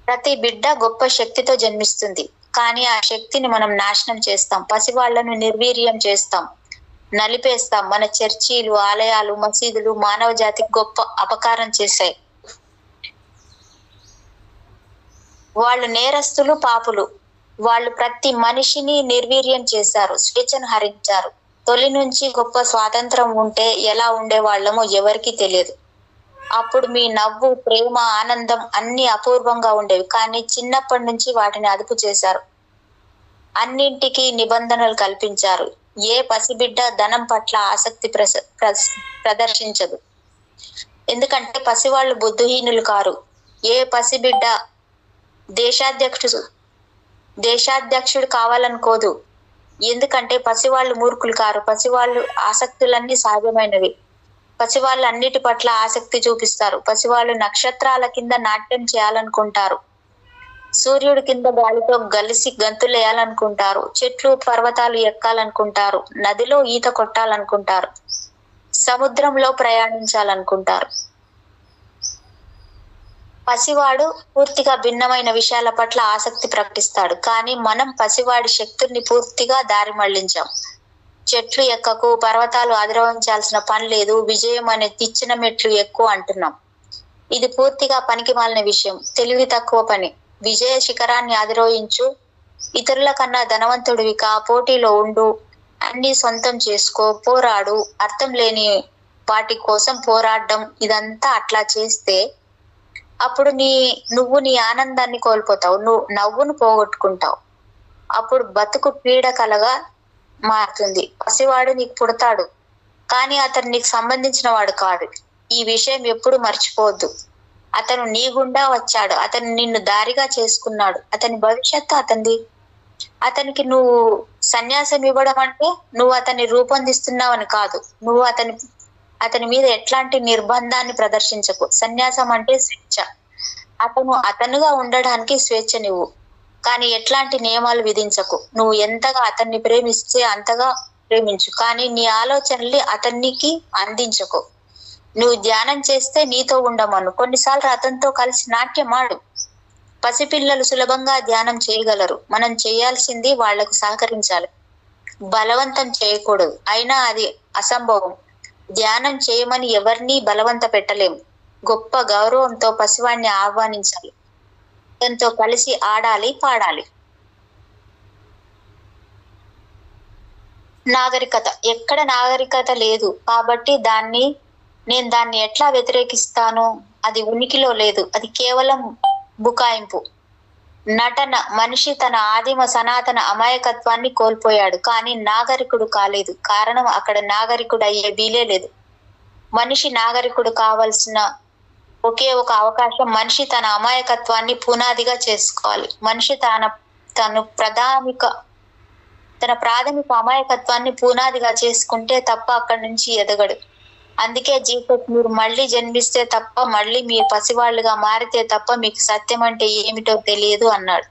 ప్రతి బిడ్డ గొప్ప శక్తితో జన్మిస్తుంది, కానీ ఆ శక్తిని మనం నాశనం చేస్తాం. పసివాళ్లను నిర్వీర్యం చేస్తాం, నలిపేస్తాం. మన చర్చీలు, ఆలయాలు, మసీదులు మానవ జాతికి గొప్ప అపకారం చేశాయి. వాళ్ళు నేరస్తులు, పాపులు. వాళ్ళు ప్రతి మనిషిని నిర్వీర్యం చేశారు, స్వేచ్ఛను హరించారు. తొలి నుంచి గొప్ప స్వాతంత్రం ఉంటే ఎలా ఉండేవాళ్ళమో ఎవరికీ తెలియదు. అప్పుడు మీ నవ్వు, ప్రేమ, ఆనందం అన్ని అపూర్వంగా ఉండేవి. కానీ చిన్నప్పటి నుంచి వాటిని అదుపు చేశారు. అన్నింటికీ నిబంధనలు కల్పించారు. ఏ పసిబిడ్డ ధనం పట్ల ఆసక్తి ప్రదర్శించదు, ఎందుకంటే పసివాళ్ళు బుద్ధిహీనులు కారు. ఏ పసిబిడ్డ దేశాధ్యక్షుడు కావాలనుకోదు, ఎందుకంటే పసివాళ్ళు మూర్ఖులు కారు. పసివాళ్ళు ఆసక్తులన్నీ సహజమైనవి. పసివాళ్ళు అన్నిటి పట్ల ఆసక్తి చూపిస్తారు. పసివాళ్ళు నక్షత్రాల కింద నాట్యం చేయాలనుకుంటారు, సూర్యుడి కింద గాలితో గలిసి గంతులేయాలనుకుంటారు, చెట్లు పర్వతాలు ఎక్కాలనుకుంటారు, నదిలో ఈత కొట్టాలనుకుంటారు, సముద్రంలో ప్రయాణించాలనుకుంటారు. పసివాడు పూర్తిగా భిన్నమైన విషయాల పట్ల ఆసక్తి ప్రకటిస్తాడు. కానీ మనం పసివాడి శక్తుల్ని పూర్తిగా దారి మళ్లించాం. చెట్లు ఎక్కకు, పర్వతాలు అధిరోహించాల్సిన పని లేదు, విజయం అనే తిచ్చిన మెట్లు ఎక్కువ అంటున్నాం. ఇది పూర్తిగా పనికిమాలిన విషయం, తెలివి తక్కువ పని. విజయ శిఖరాన్ని అధిరోహించు, ఇతరుల కన్నా ధనవంతుడివి కా, పోటీలో ఉండు, అన్ని సొంతం చేసుకో, పోరాడు. అర్థం లేని వాటి కోసం పోరాడడం, ఇదంతా అట్లా చేస్తే అప్పుడు నువ్వు నీ ఆనందాన్ని కోల్పోతావు, నువ్వు నవ్వును పోగొట్టుకుంటావు. అప్పుడు బతుకు పీడకలగా మారుతుంది. పసివాడు నీకు పుడతాడు, కానీ అతను నీకు సంబంధించిన వాడు కాదు. ఈ విషయం ఎప్పుడు మర్చిపోవద్దు. అతను నీ గుండా వచ్చాడు, అతను నిన్ను దారిగా చేసుకున్నాడు, అతని భవిష్యత్తు అతనిది. అతనికి నువ్వు సన్యాసం ఇవ్వడం అంటే నువ్వు అతన్ని రూపొందిస్తున్నావని కాదు. నువ్వు అతని మీద ఎట్లాంటి నిర్బంధాన్ని ప్రదర్శించకు. సన్యాసం అంటే స్వేచ్ఛ. అతనుగా ఉండడానికి స్వేచ్ఛ నువ్వు, కానీ ఎట్లాంటి నియమాలు విధించకు. నువ్వు ఎంతగా అతన్ని ప్రేమిస్తే అంతగా ప్రేమించు, కానీ నీ ఆలోచనల్ని అతనికి అందించకు. నువ్వు ధ్యానం చేస్తే నీతో ఉండమను, కొన్నిసార్లు అతనితో కలిసి నాట్యం ఆడు. పసిపిల్లలు సులభంగా ధ్యానం చేయగలరు. మనం చేయాల్సింది వాళ్లకు సహకరించాలి, బలవంతం చేయకూడదు. అయినా అది అసంభవం. ధ్యానం చేయమని ఎవరినీ బలవంత పెట్టలేం. గొప్ప గౌరవంతో పసివాణ్ణి ఆహ్వానించాలి, అతనితో కలిసి ఆడాలి, పాడాలి. నాగరికత. ఎక్కడ నాగరికత లేదు కాబట్టి నేను దాన్ని ఎట్లా వ్యతిరేకిస్తాను? అది ఉనికిలో లేదు, అది కేవలం బుకాయింపు, నటన. మనిషి తన ఆదిమ సనాతన అమాయకత్వాన్ని కోల్పోయాడు, కానీ నాగరికుడు కాలేదు. కారణం అక్కడ నాగరికుడు అయ్యే వీలే లేదు. మనిషి నాగరికుడు కావాల్సిన ఒకే ఒక అవకాశం మనిషి తన అమాయకత్వాన్ని పునాదిగా చేసుకోవాలి. మనిషి తన ప్రాథమిక అమాయకత్వాన్ని పునాదిగా చేసుకుంటే తప్ప అక్కడి నుంచి ఎదగడు. అందుకే జీసస్, మీరు మళ్ళీ జన్మిస్తే తప్ప, మళ్ళీ మీరు పసివాళ్లుగా మారితే తప్ప మీకు సత్యం అంటే ఏమిటో తెలియదు అన్నాడు.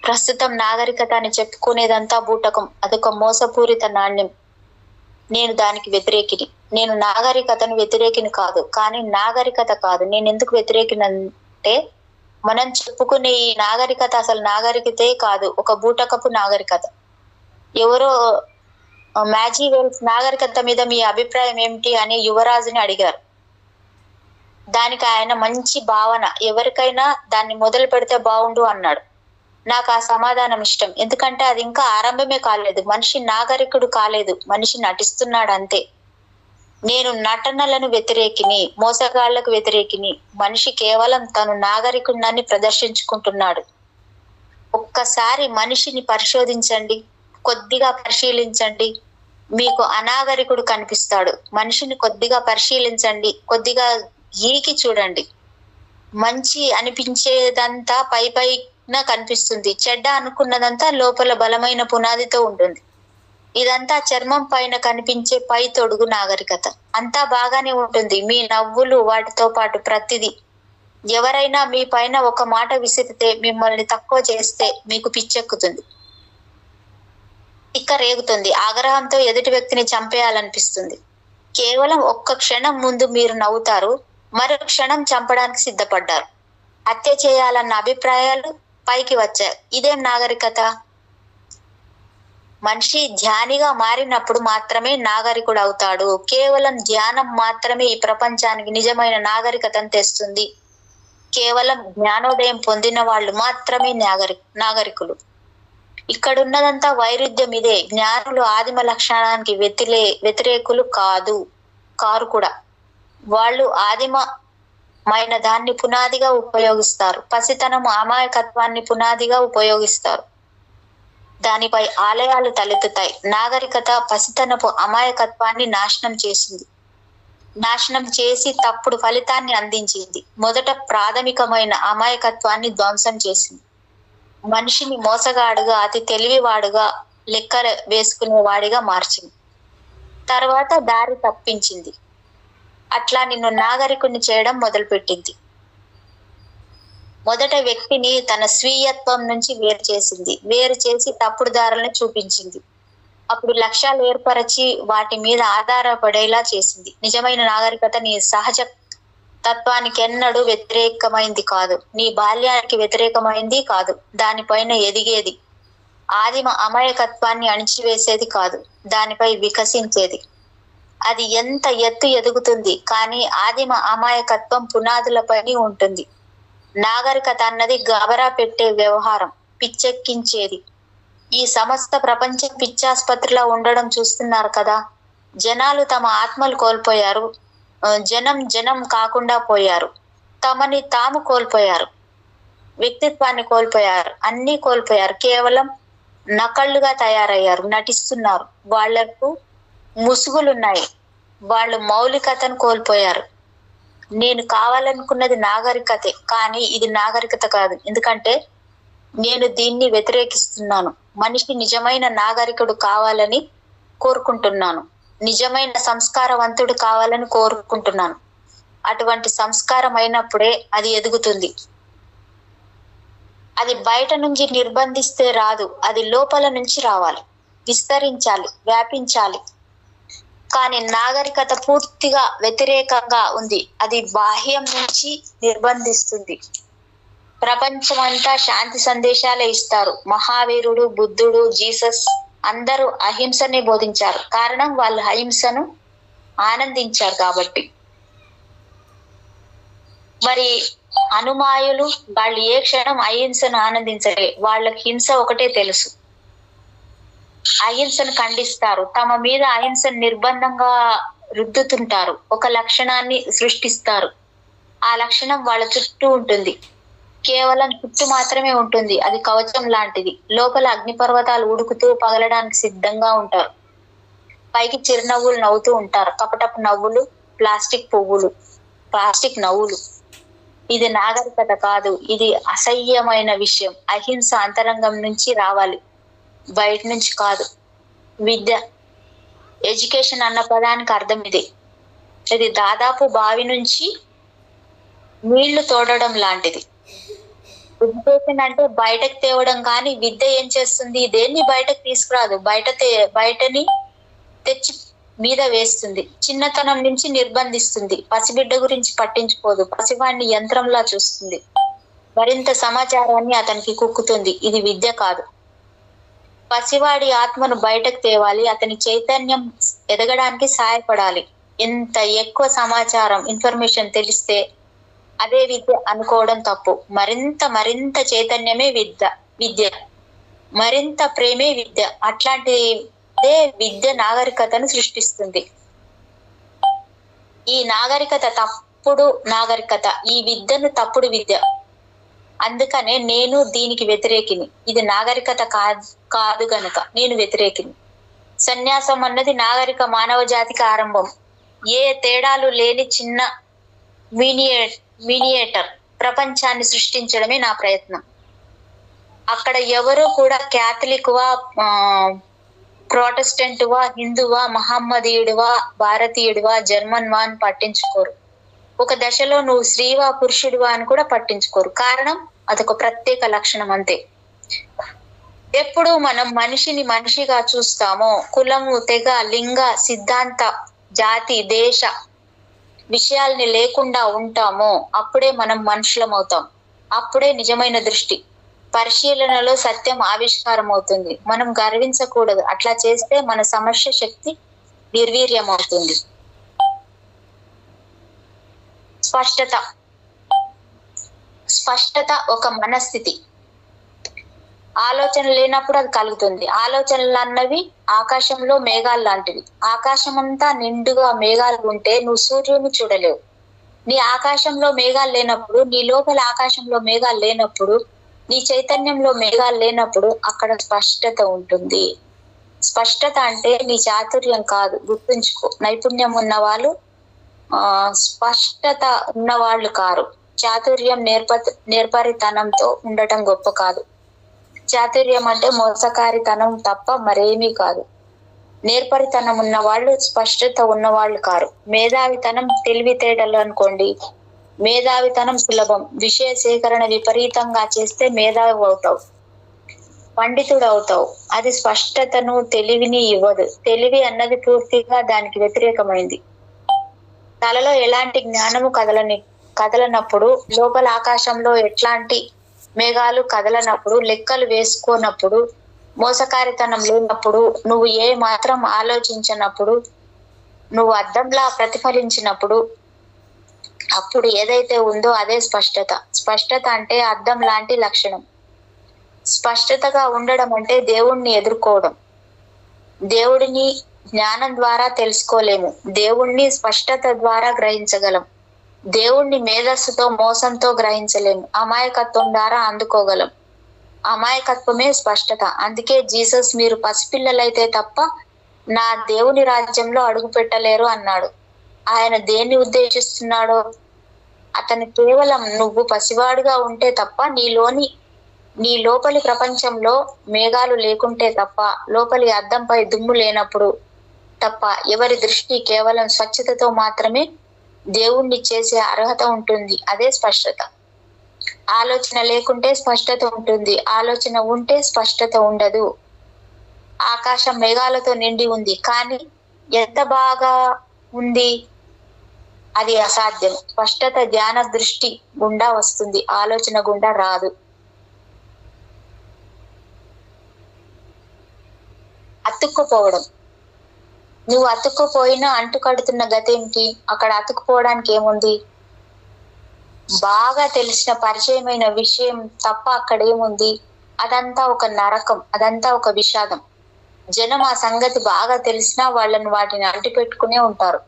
ప్రస్తుతం నాగరికత అని చెప్పుకునేదంతా బూటకం, అదొక మోసపూరిత నాణ్యం. నేను దానికి వ్యతిరేకిని. నేను నాగరికతను వ్యతిరేకిని కాదు. కానీ నాగరికత కాదు. నేను ఎందుకు వ్యతిరేకినంటే, మనం చెప్పుకునే ఈ నాగరికత అసలు నాగరికతే కాదు, ఒక బూటకపు నాగరికత. ఎవరో మ్యాజీ వెల్స్ నాగరికత మీద మీ అభిప్రాయం ఏమిటి అని యువరాజుని అడిగారు. దానికి ఆయన మంచి భావన, ఎవరికైనా దాన్ని మొదలు పెడితే బాగుండు అన్నాడు. నాకు ఆ సమాధానం ఇష్టం. ఎందుకంటే అది ఇంకా ఆరంభమే కాలేదు. మనిషి నాగరికుడు కాలేదు, మనిషి నటిస్తున్నాడు అంతే. నేను నటనలను వ్యతిరేకిని, మోసగాళ్లకు వ్యతిరేకిని. మనిషి కేవలం తను నాగరికుడిని ప్రదర్శించుకుంటున్నాడు. ఒక్కసారి మనిషిని పరిశోధించండి, కొద్దిగా పరిశీలించండి, మీకు అనాగరికుడు కనిపిస్తాడు. మనిషిని కొద్దిగా పరిశీలించండి, కొద్దిగా గీకి చూడండి. మంచి అనిపించేదంతా పై పైన కనిపిస్తుంది, చెడ్డ అనుకున్నదంతా లోపల బలమైన పునాదితో ఉంటుంది. ఇదంతా చర్మం పైన కనిపించే పై తొడుగు నాగరికత. అంతా బాగానే ఉంటుంది, మీ నవ్వులు వాటితో పాటు ప్రతిదీ. ఎవరైనా మీ పైన ఒక మాట విసిరితే, మిమ్మల్ని తక్కువ చేస్తే మీకు పిచ్చెక్కుతుంది, తిక్క రేగుతుంది, ఆగ్రహంతో ఎదుటి వ్యక్తిని చంపేయాలనిపిస్తుంది. కేవలం ఒక్క క్షణం ముందు మీరు నవ్వుతారు, మరో క్షణం చంపడానికి సిద్ధపడ్డారు. హత్య చేయాలన్న అభిప్రాయాలు పైకి వచ్చాయి. ఇదేం నాగరికత? మనిషి ధ్యానిగా మారినప్పుడు మాత్రమే నాగరికుడు అవుతాడు. కేవలం ధ్యానం మాత్రమే ఈ ప్రపంచానికి నిజమైన నాగరికతను తెస్తుంది. కేవలం జ్ఞానోదయం పొందిన వాళ్ళు మాత్రమే నాగరికులు. ఇక్కడున్నదంతా వైరుధ్యం ఇదే. జ్ఞానులు ఆదిమ లక్షణానికి వ్యతిరేకులు కారు కూడా. వాళ్ళు ఆదిమమైన దాన్ని పునాదిగా ఉపయోగిస్తారు. పసితనం అమాయకత్వాన్ని పునాదిగా ఉపయోగిస్తారు. దానిపై ఆలయాలు తలెత్తుతాయి. నాగరికత పసితనపు అమాయకత్వాన్ని నాశనం చేసి తప్పుడు ఫలితాన్ని అందించింది. మొదట ప్రాథమికమైన అమాయకత్వాన్ని ధ్వంసం చేసింది. మనిషిని మోసగాడుగా, అతి తెలివివాడుగా, లెక్క వేసుకునేవాడిగా మార్చింది. తర్వాత దారి తప్పించింది. అట్లా నిన్ను నాగరికుడిని చేయడం మొదలుపెట్టింది. మొదట వ్యక్తిని తన స్వీయత్వం నుంచి వేరు చేసి తప్పుడు దారులను చూపించింది. అప్పుడు లక్ష్యాలు ఏర్పరచి వాటి మీద ఆధారపడేలా చేసింది. నిజమైన నాగరికత నీ సహజ తత్వానికి ఎన్నడూ వ్యతిరేకమైంది కాదు, నీ బాల్యానికి వ్యతిరేకమైంది కాదు, దానిపైన ఎదిగేది. ఆదిమ అమాయకత్వాన్ని అణిచివేసేది కాదు, దానిపై వికసించేది. అది ఎంత ఎత్తు ఎదుగుతుంది, కానీ ఆదిమ అమాయకత్వం పునాదులపైనే ఉంటుంది. నాగరికత అన్నది గబరా పెట్టే వ్యవహారం, పిచ్చెక్కించేది. ఈ సమస్త ప్రపంచం పిచ్చాస్పత్రిలో ఉండడం చూస్తున్నారు కదా. జనాలు తమ ఆత్మలు కోల్పోయారు, జనం కాకుండా పోయారు, తమని తాము కోల్పోయారు, వ్యక్తిత్వాన్ని కోల్పోయారు, అన్నీ కోల్పోయారు. కేవలం నకళ్ళుగా తయారయ్యారు, నటిస్తున్నారు. వాళ్లకు ముసుగులున్నాయి, వాళ్ళు మౌలికతను కోల్పోయారు. నేను కావాలనుకున్నది నాగరికతే, కానీ ఇది నాగరికత కాదు. ఎందుకంటే నేను దీన్ని వ్యతిరేకిస్తున్నాను. మనిషి నిజమైన నాగరికుడు కావాలని కోరుకుంటున్నాను, నిజమైన సంస్కారవంతుడు కావాలని కోరుకుంటున్నాను. అటువంటి సంస్కారం అయినప్పుడే అది ఎదుగుతుంది. అది బయట నుంచి నిర్బంధిస్తే రాదు, అది లోపల నుంచి రావాలి, విస్తరించాలి, వ్యాపించాలి. కానీ నాగరికత పూర్తిగా వ్యతిరేకంగా ఉంది. అది బాహ్యం నుంచి నిర్బంధిస్తుంది. ప్రపంచమంతా శాంతి సందేశాలే ఇస్తారు. మహావీరుడు, బుద్ధుడు, జీసస్ అందరూ అహింసనే బోధించారు. కారణం వాళ్ళు అహింసను ఆనందించారు కాబట్టి. మరి అనుమాయులు వాళ్ళు ఏ క్షణం అహింసను ఆనందించలే. వాళ్ళకి హింస ఒకటే తెలుసు. అహింసను ఖండిస్తారు, తమ మీద అహింసను నిర్బంధంగా రుద్దుతుంటారు. ఒక లక్షణాన్ని సృష్టిస్తారు. ఆ లక్షణం వాళ్ళ చుట్టూ ఉంటుంది, కేవలం చుట్టూ మాత్రమే ఉంటుంది. అది కవచం లాంటిది. లోపల అగ్నిపర్వతాలు ఉడుకుతూ పగలడానికి సిద్ధంగా ఉంటారు. పైకి చిరునవ్వులు నవ్వుతూ ఉంటారు. కపటపు నవ్వులు, ప్లాస్టిక్ నవ్వులు. ఇది నాగరికత కాదు, ఇది అసహ్యమైన విషయం. అహింస అంతరంగం నుంచి రావాలి, బయట నుంచి కాదు. విద్య, ఎడ్యుకేషన్ అన్న పదానికి అర్థం ఇదే. ఇది దాదాపు బావి నుంచి నీళ్లు తోడడం లాంటిది. ఎడ్యుకేషన్ అంటే బయటకు తేవడం, కానీ విద్య ఏం చేస్తుంది? దేన్ని బయటకు తీసుకురాదు, బయటని తెచ్చి మీద వేస్తుంది. చిన్నతనం నుంచి నిర్బంధిస్తుంది. పసిబిడ్డ గురించి పట్టించుకోదు. పసివాణ్ణి యంత్రంలా చూస్తుంది. మరింత సమాచారాన్ని అతనికి కుక్కుతుంది. ఇది విద్య కాదు. పసివాడి ఆత్మను బయటకు తేవాలి. అతని చైతన్యం ఎదగడానికి సహాయపడాలి. ఎంత ఎక్కువ సమాచారం ఇన్ఫర్మేషన్ తెలిస్తే అదే విద్య అనుకోవడం తప్పు. మరింత చైతన్యమే విద్య, మరింత ప్రేమే విద్య. అట్లాంటిదే విద్య నాగరికతను సృష్టిస్తుంది. ఈ నాగరికత తప్పుడు నాగరికత, ఈ విద్యను తప్పుడు విద్య. అందుకనే నేను దీనికి వ్యతిరేకిని. ఇది నాగరికత కాదు గనుక నేను వ్యతిరేకిని. సన్యాసం అన్నది నాగరిక మానవ జాతికి ఆరంభం. ఏ తేడాలు లేని చిన్న మినియేటర్ ప్రపంచాన్ని సృష్టించడమే నా ప్రయత్నం. అక్కడ ఎవరు కూడా క్యాథలిక్ వా, ప్రొటెస్టెంట్ వా, హిందువా, మహమ్మదీయుడివా, భారతీయుడివా, జర్మన్ వా అని పట్టించుకోరు. ఒక దశలో నువ్వు స్త్రీవా పురుషుడివా అని కూడా పట్టించుకోరు. కారణం అదొక ప్రత్యేక లక్షణం అంతే. ఎప్పుడు మనం మనిషిని మనిషిగా చూస్తామో, కులము, తెగ, లింగ, సిద్ధాంత, జాతి, దేశ విషయాల్ని లేకుండా ఉంటామో అప్పుడే మనం మనుషులం అవుతాం. అప్పుడే నిజమైన దృష్టి పరిశీలనలో సత్యం ఆవిష్కారం అవుతుంది. మనం గర్వించకూడదు. అట్లా చేస్తే మన సమస్య శక్తి నిర్వీర్యం అవుతుంది. స్పష్టత ఒక మనస్థితి. ఆలోచన లేనప్పుడు అది కలుగుతుంది. ఆలోచనలు అన్నవి ఆకాశంలో మేఘాలు లాంటివి. ఆకాశం అంతా నిండుగా మేఘాలు ఉంటే నువ్వు సూర్యుని చూడలేవు. నీ ఆకాశంలో మేఘాలు లేనప్పుడు, నీ లోపల ఆకాశంలో మేఘాలు లేనప్పుడు, నీ చైతన్యంలో మేఘాలు లేనప్పుడు అక్కడ స్పష్టత ఉంటుంది. స్పష్టత అంటే నీ చాతుర్యం కాదు, గుర్తుంచుకో. నైపుణ్యం ఉన్న వాళ్ళు స్పష్టత ఉన్నవాళ్ళు కారు. చాతుర్యం నేర్పరితనంతో ఉండటం గొప్ప కాదు. చాతుర్యం అంటే మోసకారితనం తప్ప మరేమీ కాదు. నేర్పరితనం ఉన్న వాళ్ళు స్పష్టత ఉన్నవాళ్ళు కారు. మేధావితనం తెలివితేటలు అనుకోండి. మేధావితనం సులభం. విషయ సేకరణ విపరీతంగా చేస్తే మేధావి అవుతావు, పండితుడు అవుతావు. అది స్పష్టతను, తెలివిని ఇవ్వదు. తెలివి అన్నది పూర్తిగా దానికి వ్యతిరేకమైంది. తలలో ఎలాంటి జ్ఞానము కదలనప్పుడు, లోపల ఆకాశంలో ఎట్లాంటి మేఘాలు కదలనప్పుడు, లెక్కలు వేసుకోనప్పుడు, మోసకారితనం లేనప్పుడు, నువ్వు ఏ మాత్రం ఆలోచించినప్పుడు, నువ్వు అద్దంలా ప్రతిఫలించినప్పుడు, అప్పుడు ఏదైతే ఉందో అదే స్పష్టత. స్పష్టత అంటే అద్దం లాంటి లక్షణం. స్పష్టతగా ఉండడం అంటే దేవుణ్ణి ఎదుర్కోవడం. దేవుడిని జ్ఞానం ద్వారా తెలుసుకోలేము. దేవుణ్ణి స్పష్టత ద్వారా గ్రహించగలం. దేవుణ్ణి మేధస్సుతో, మోసంతో గ్రహించలేము. అమాయకత్వం ద్వారా అందుకోగలం. అమాయకత్వమే స్పష్టత. అందుకే జీసస్, మీరు పసిపిల్లలైతే తప్ప నా దేవుని రాజ్యంలో అడుగు పెట్టలేరు అన్నాడు. ఆయన దేన్ని ఉద్దేశిస్తున్నాడో, అతను కేవలం నువ్వు పసివాడుగా ఉంటే తప్ప, నీ లోపలి ప్రపంచంలో మేఘాలు లేకుంటే తప్ప, లోపలి అద్దంపై దుమ్ము లేనప్పుడు తప్ప, ఎవరి దృష్టి కేవలం స్వచ్ఛతతో మాత్రమే దేవుణ్ణి చేసే అర్హత ఉంటుంది. అదే స్పష్టత. ఆలోచన లేకుంటే స్పష్టత ఉంటుంది. ఆలోచన ఉంటే స్పష్టత ఉండదు. ఆకాశం మేఘాలతో నిండి ఉంది, కానీ ఎంత బాగా ఉంది? అది అసాధ్యం. స్పష్టత ధ్యాన దృష్టి గుండా వస్తుంది, ఆలోచన గుండా రాదు. అతుక్కుపోవడం. నువ్వు అతుక్కుపోయినా అంటుకడుతున్న గతేంటి? అక్కడ అతుక్కుపోవడానికి ఏముంది? బాగా తెలిసిన పరిచయమైన విషయం తప్ప అక్కడ ఏముంది? అదంతా ఒక నరకం, అదంతా ఒక విషాదం. జనం ఆ సంగతి బాగా తెలిసినా వాళ్ళని వాటిని అంటిపెట్టుకునే ఉంటారు.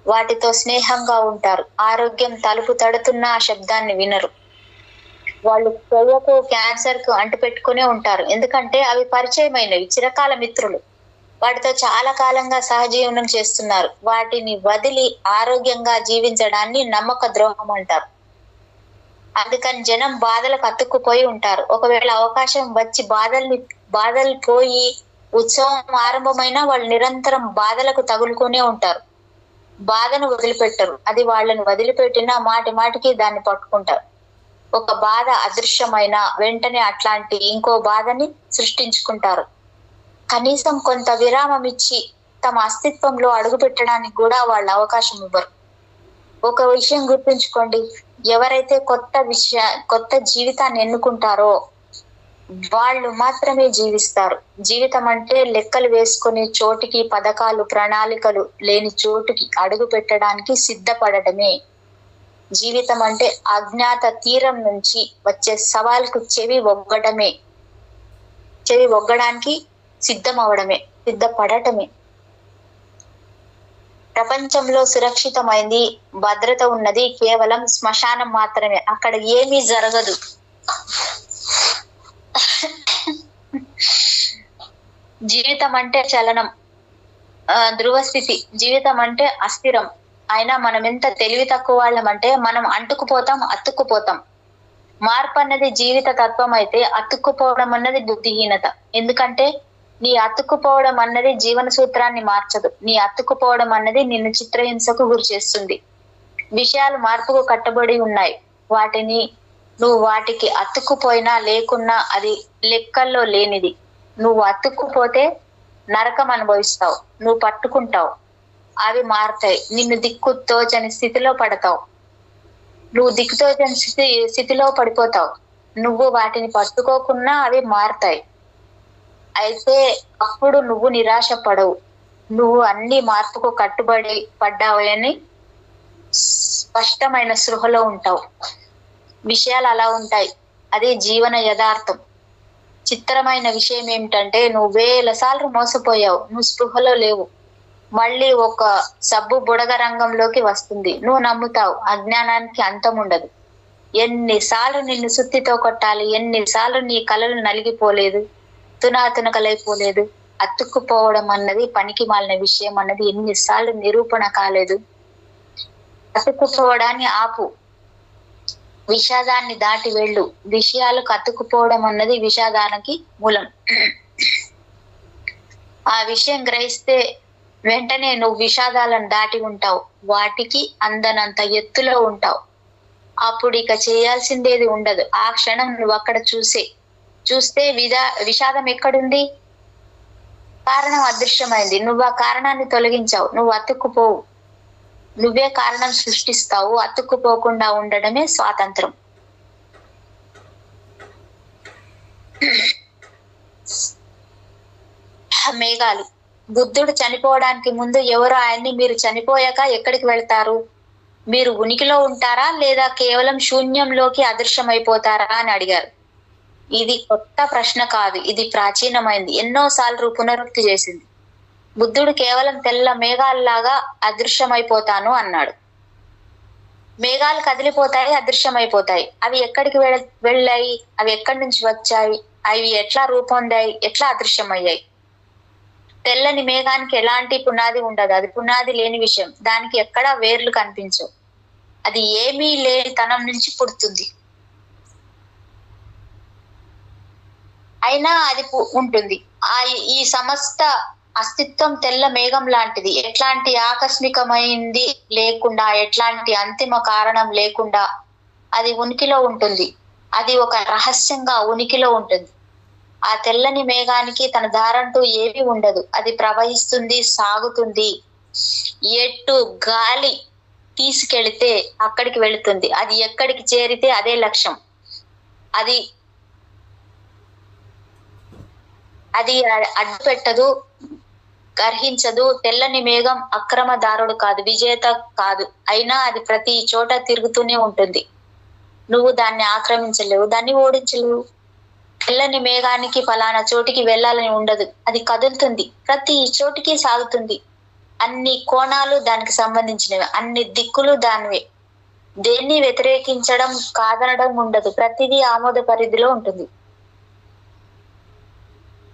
వాటితో స్నేహంగా ఉంటారు. ఆరోగ్యం తలుపు తడుతున్న ఆ శబ్దాన్ని వినరు. వాళ్ళు కొవ్వకు, క్యాన్సర్ కు అంటిపెట్టుకునే ఉంటారు. ఎందుకంటే అవి పరిచయమైనవి, చిరకాల మిత్రులు. వాటితో చాలా కాలంగా సహజీవనం చేస్తున్నారు. వాటిని వదిలి ఆరోగ్యంగా జీవించడాన్ని నమ్మక ద్రోహం అంటారు. అందుకని జనం బాధలకు అతుక్కుపోయి ఉంటారు. ఒకవేళ అవకాశం వచ్చి బాధలు పోయి ఉత్సవం ఆరంభమైనా వాళ్ళు నిరంతరం బాధలకు తగులుకునే ఉంటారు. బాధను వదిలిపెట్టరు. అది వాళ్ళని వదిలిపెట్టినా మాటి మాటికి దాన్ని పట్టుకుంటారు. ఒక బాధ అదృశ్యమైన వెంటనే అట్లాంటి ఇంకో బాధని సృష్టించుకుంటారు. కనీసం కొంత విరామం ఇచ్చి తమ అస్తిత్వంలో అడుగు పెట్టడానికి కూడా వాళ్ళు అవకాశం ఇవ్వరు. ఒక విషయం గుర్తుంచుకోండి, ఎవరైతే కొత్త జీవితాన్ని ఎన్నుకుంటారో వాళ్ళు మాత్రమే జీవిస్తారు. జీవితం అంటే లెక్కలు వేసుకునే చోటికి, పథకాలు ప్రణాళికలు లేని చోటుకి అడుగు పెట్టడానికి సిద్ధపడటమే జీవితం. అంటే అజ్ఞాత తీరం నుంచి వచ్చే సవాల్కు చెవి ఒగ్గడానికి సిద్ధపడటమే. ప్రపంచంలో సురక్షితమైంది, భద్రత ఉన్నది కేవలం శ్మశానం మాత్రమే. అక్కడ ఏమీ జరగదు. జీవితం అంటే చలనం, ధ్రువస్థితి. జీవితం అంటే అస్థిరం. అయినా మనం ఎంత తెలివి తక్కువ వాళ్ళమంటే మనం అతుక్కుపోతాం. మార్పు అన్నది జీవిత తత్వం అయితే అతుక్కుపోవడం అన్నది బుద్ధిహీనత. ఎందుకంటే నీ అతుక్కుపోవడం అన్నది జీవన సూత్రాన్ని మార్చదు. నీ అతుక్కుపోవడం అన్నది నిన్ను చిత్రహింసకు గురి చేస్తుంది. విషయాలు మార్పుకు కట్టబడి ఉన్నాయి. నువ్వు వాటికి అతుక్కుపోయినా లేకున్నా అది లెక్కల్లో లేనిది. నువ్వు అతుక్కుపోతే నరకం అనుభవిస్తావు. నువ్వు పట్టుకుంటావు, అవి మారుతాయి. నిన్ను దిక్కుతోచని స్థితిలో పడతావు. నువ్వు దిక్కుతోచని స్థితిలో పడిపోతావు. నువ్వు వాటిని పట్టుకోకున్నా అవి మారుతాయి. అయితే అప్పుడు నువ్వు నిరాశ పడవు. నువ్వు అన్ని మార్పుకు పడ్డావని స్పష్టమైన సృహలో ఉంటావు. విషయాలు అలా ఉంటాయి. అది జీవన యథార్థం. చిత్రమైన విషయం ఏమిటంటే నువ్వు 1000 సార్లు మోసపోయావు, నువ్వు స్పృహలో లేవు. మళ్ళీ ఒక సబ్బు బుడగ రంగంలోకి వస్తుంది, నువ్వు నమ్ముతావు. అజ్ఞానానికి అంతం ఉండదు. ఎన్నిసార్లు నిన్ను సుత్తితో కొట్టాలి, ఎన్నిసార్లు నీ కలలు నలిగిపోలేదు, తునాతునకలైపోలేదు. అతుక్కుపోవడం అన్నది పనికి మాలిన విషయం అన్నది ఎన్నిసార్లు నిరూపణ కాలేదు. అతుక్కుపోవడాన్ని ఆపు, విషాదాన్ని దాటి వెళ్ళు. విషయాలకు అతుక్కుపోవడం అన్నది విషాదానికి మూలం. ఆ విషయం గ్రహిస్తే వెంటనే నువ్వు విషాదాలను దాటి ఉంటావు. వాటికి అందనంత ఎత్తులో ఉంటావు. అప్పుడు ఇక చేయాల్సిందేది ఉండదు. ఆ క్షణం నువ్వు అక్కడ చూస్తే విషాదం ఎక్కడుంది? కారణం అదృశ్యమైంది. నువ్వు ఆ కారణాన్ని తొలగించావు. నువ్వు అతుక్కుపోవు. నువ్వే కారణం సృష్టిస్తావు. అతుక్కుపోకుండా ఉండడమే స్వాతంత్రం. మేఘాలు. బుద్ధుడు చనిపోవడానికి ముందు ఎవరు ఆయన్ని మీరు చనిపోయాక ఎక్కడికి వెళ్తారు, మీరు ఉనికిలో ఉంటారా లేదా కేవలం శూన్యంలోకి అదృశ్యమైపోతారా అని అడిగారు. ఇది కొత్త ప్రశ్న కాదు, ఇది ప్రాచీనమైంది. ఎన్నోసార్లు పునరుక్తి చేసింది. బుద్ధుడు కేవలం తెల్ల మేఘాల్లాగా అదృశ్యమైపోతాను అన్నాడు. మేఘాలు కదిలిపోతాయి, అదృశ్యమైపోతాయి. అవి ఎక్కడికి వెళ్ళాయి? అవి ఎక్కడి నుంచి వచ్చాయి? అవి ఎట్లా రూపొందాయి? ఎట్లా అదృశ్యమయ్యాయి? తెల్లని మేఘానికి ఎలాంటి పునాది ఉండదు. అది పునాది లేని విషయం. దానికి ఎక్కడా వేర్లు కనిపించవు. అది ఏమీ లేని తనం నుంచి పుడుతుంది. అయినా అది ఉంటుంది. ఈ సమస్త అస్తిత్వం తెల్ల మేఘం లాంటిది. ఎట్లాంటి ఆకస్మికమైంది లేకుండా, ఎట్లాంటి అంతిమ కారణం లేకుండా అది ఉనికిలో ఉంటుంది. అది ఒక రహస్యంగా ఉనికిలో ఉంటుంది. ఆ తెల్లని మేఘానికి తన దారంటూ ఏమీ ఉండదు. అది ప్రవహిస్తుంది, సాగుతుంది. ఎటు గాలి తీసుకెళితే అక్కడికి వెళుతుంది. అది ఎక్కడికి చేరితే అదే లక్ష్యం. అది అడ్డు పెట్టదు, గర్హించదు. తెల్లని మేఘం అక్రమదారుడు కాదు, విజేత కాదు. అయినా అది ప్రతి చోట తిరుగుతూనే ఉంటుంది. నువ్వు దాన్ని ఆక్రమించలేవు, దాన్ని ఓడించలేవు. తెల్లని మేఘానికి ఫలానా చోటికి వెళ్ళాలని ఉండదు. అది కదులుతుంది, ప్రతి చోటికి సాగుతుంది. అన్ని కోణాలు దానికి సంబంధించినవి, అన్ని దిక్కులు దానివే. దేన్ని వ్యతిరేకించడం, కాదనడం ఉండదు. ప్రతిదీ ఆమోద పరిధిలో ఉంటుంది.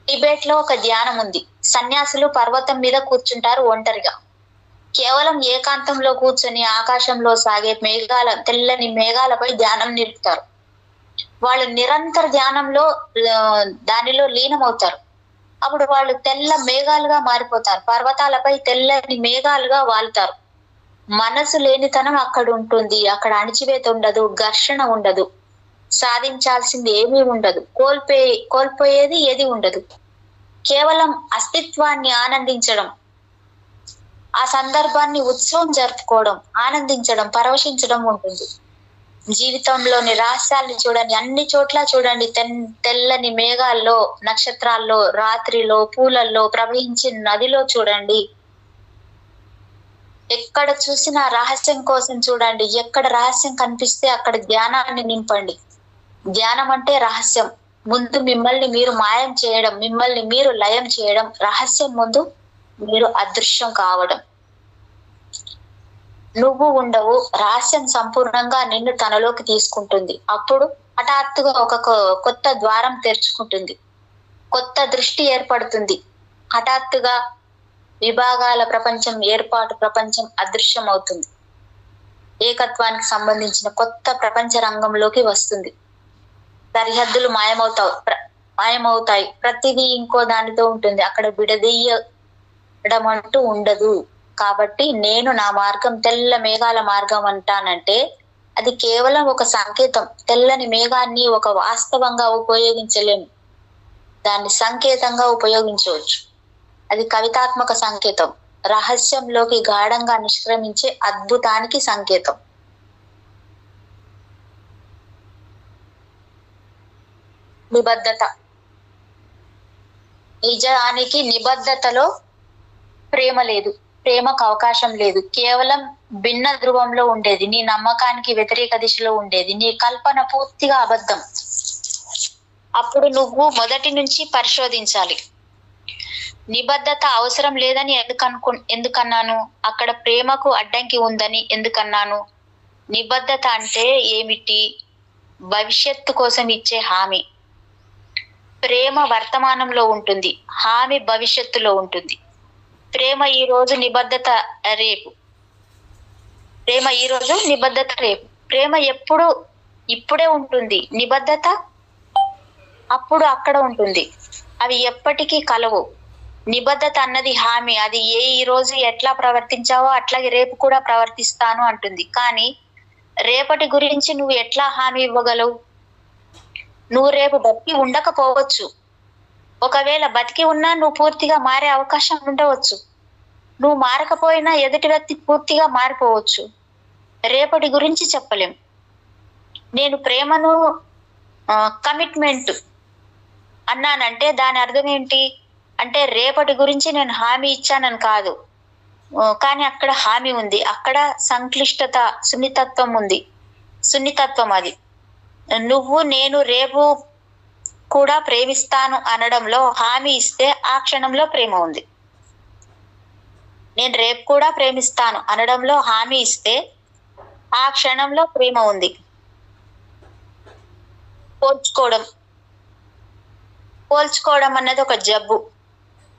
టిబెట్ లో ఒక ధ్యానం ఉంది. సన్యాసులు పర్వతం మీద కూర్చుంటారు ఒంటరిగా. కేవలం ఏకాంతంలో కూర్చొని ఆకాశంలో సాగే తెల్లని మేఘాలపై ధ్యానం నిలుపుతారు. వాళ్ళు నిరంతర ధ్యానంలో దానిలో లీనమవుతారు. అప్పుడు వాళ్ళు తెల్ల మేఘాలుగా మారిపోతారు. పర్వతాలపై తెల్లని మేఘాలుగా వాలుతారు. మనసు లేనితనం అక్కడ ఉంటుంది. అక్కడ అణిచివేత ఉండదు, ఘర్షణ ఉండదు, సాధించాల్సింది ఏమీ ఉండదు, కోల్పోయేది ఏది ఉండదు. కేవలం అస్తిత్వాన్ని ఆనందించడం, ఆ సందర్భాన్ని ఉత్సవం జరుపుకోవడం, ఆనందించడం, పరవశించడం ఉంటుంది. జీవితంలోని రహస్యాల్ని చూడండి, అన్ని చోట్ల చూడండి. తెల్లని మేఘాల్లో, నక్షత్రాల్లో, రాత్రిలో, పూలల్లో, ప్రవహించే నదిలో చూడండి. ఎక్కడ చూసినా రహస్యం కోసం చూడండి. ఎక్కడ రహస్యం కనిపిస్తే అక్కడ ధ్యానాన్ని నింపండి. ధ్యానం అంటే రహస్యం. ముందు మిమ్మల్ని మీరు మాయం చేయడం, మిమ్మల్ని మీరు లయం చేయడం, రహస్యం ముందు మీరు అదృశ్యం కావడం. నువ్వు ఉండవు, రహస్యం సంపూర్ణంగా నిన్ను తనలోకి తీసుకుంటుంది. అప్పుడు హఠాత్తుగా ఒక కొత్త ద్వారం తెరుచుకుంటుంది, కొత్త దృష్టి ఏర్పడుతుంది. హఠాత్తుగా విభాగాల ప్రపంచం, ఏర్పాటు ప్రపంచం అదృశ్యం అవుతుంది. ఏకత్వానికి సంబంధించిన కొత్త ప్రపంచ రంగంలోకి వస్తుంది. సరిహద్దులు మాయమవుతాయి. ప్రతిదీ ఇంకో దానితో ఉంటుంది. అక్కడ విడదీయడం అంటూ ఉండదు. కాబట్టి నేను నా మార్గం తెల్ల మేఘాల మార్గం అంటానంటే అది కేవలం ఒక సంకేతం. తెల్లని మేఘాన్ని ఒక వాస్తవంగా ఉపయోగించలేము, దాన్ని సంకేతంగా ఉపయోగించవచ్చు. అది కవితాత్మక సంకేతం, రహస్యంలోకి గాఢంగా నిష్క్రమించే అద్భుతానికి సంకేతం. నిబద్ధత. నిజానికి నిబద్ధతలో ప్రేమ లేదు, ప్రేమకు అవకాశం లేదు. కేవలం భిన్న ధ్రువంలో ఉండేది, నీ నమ్మకానికి వ్యతిరేక దిశలో ఉండేది, నీ కల్పన పూర్తిగా అబద్ధం. అప్పుడు నువ్వు మొదటి నుంచి పరిశోధించాలి. నిబద్ధత అవసరం లేదని ఎందుకన్నాను? అక్కడ ప్రేమకు అడ్డంకి ఉందని ఎందుకన్నాను? నిబద్ధత అంటే ఏమిటి? భవిష్యత్తు కోసం ఇచ్చే హామీ. ప్రేమ వర్తమానంలో ఉంటుంది, హామీ భవిష్యత్తులో ఉంటుంది. ప్రేమ ఈ రోజు, నిబద్ధత రేపు. ప్రేమ ఈ రోజు, నిబద్ధత రేపు. ప్రేమ ఎప్పుడు ఇప్పుడే ఉంటుంది, నిబద్ధత అప్పుడు అక్కడ ఉంటుంది. అవి ఎప్పటికీ కలవు. నిబద్ధత అన్నది హామీ. అది ఈ రోజు ఎట్లా ప్రవర్తించావో అట్లాగే రేపు కూడా ప్రవర్తిస్తాను అంటుంది. కానీ రేపటి గురించి నువ్వు ఎట్లా హామీ ఇవ్వగలవు? నువ్వు రేపు బతికి ఉండకపోవచ్చు. ఒకవేళ బతికి ఉన్నా నువ్వు పూర్తిగా మారే అవకాశం ఉండవచ్చు. నువ్వు మారకపోయినా ఎదుటి వ్యక్తి పూర్తిగా మారిపోవచ్చు. రేపటి గురించి చెప్పలేం. నేను ప్రేమను కమిట్మెంట్ అన్నానంటే దాని అర్థం ఏంటి అంటే రేపటి గురించి నేను హామీ ఇచ్చానని కాదు. కానీ అక్కడ హామీ ఉంది, అక్కడ సంక్లిష్టత, సున్నితత్వం అది. నువ్వు నేను రేపు కూడా ప్రేమిస్తాను అనడంలో హామీ ఇస్తే ఆ క్షణంలో ప్రేమ ఉంది. నేను రేపు కూడా ప్రేమిస్తాను అనడంలో హామీ ఇస్తే ఆ క్షణంలో ప్రేమ ఉంది. పోల్చుకోవడం అన్నది ఒక జబ్బు,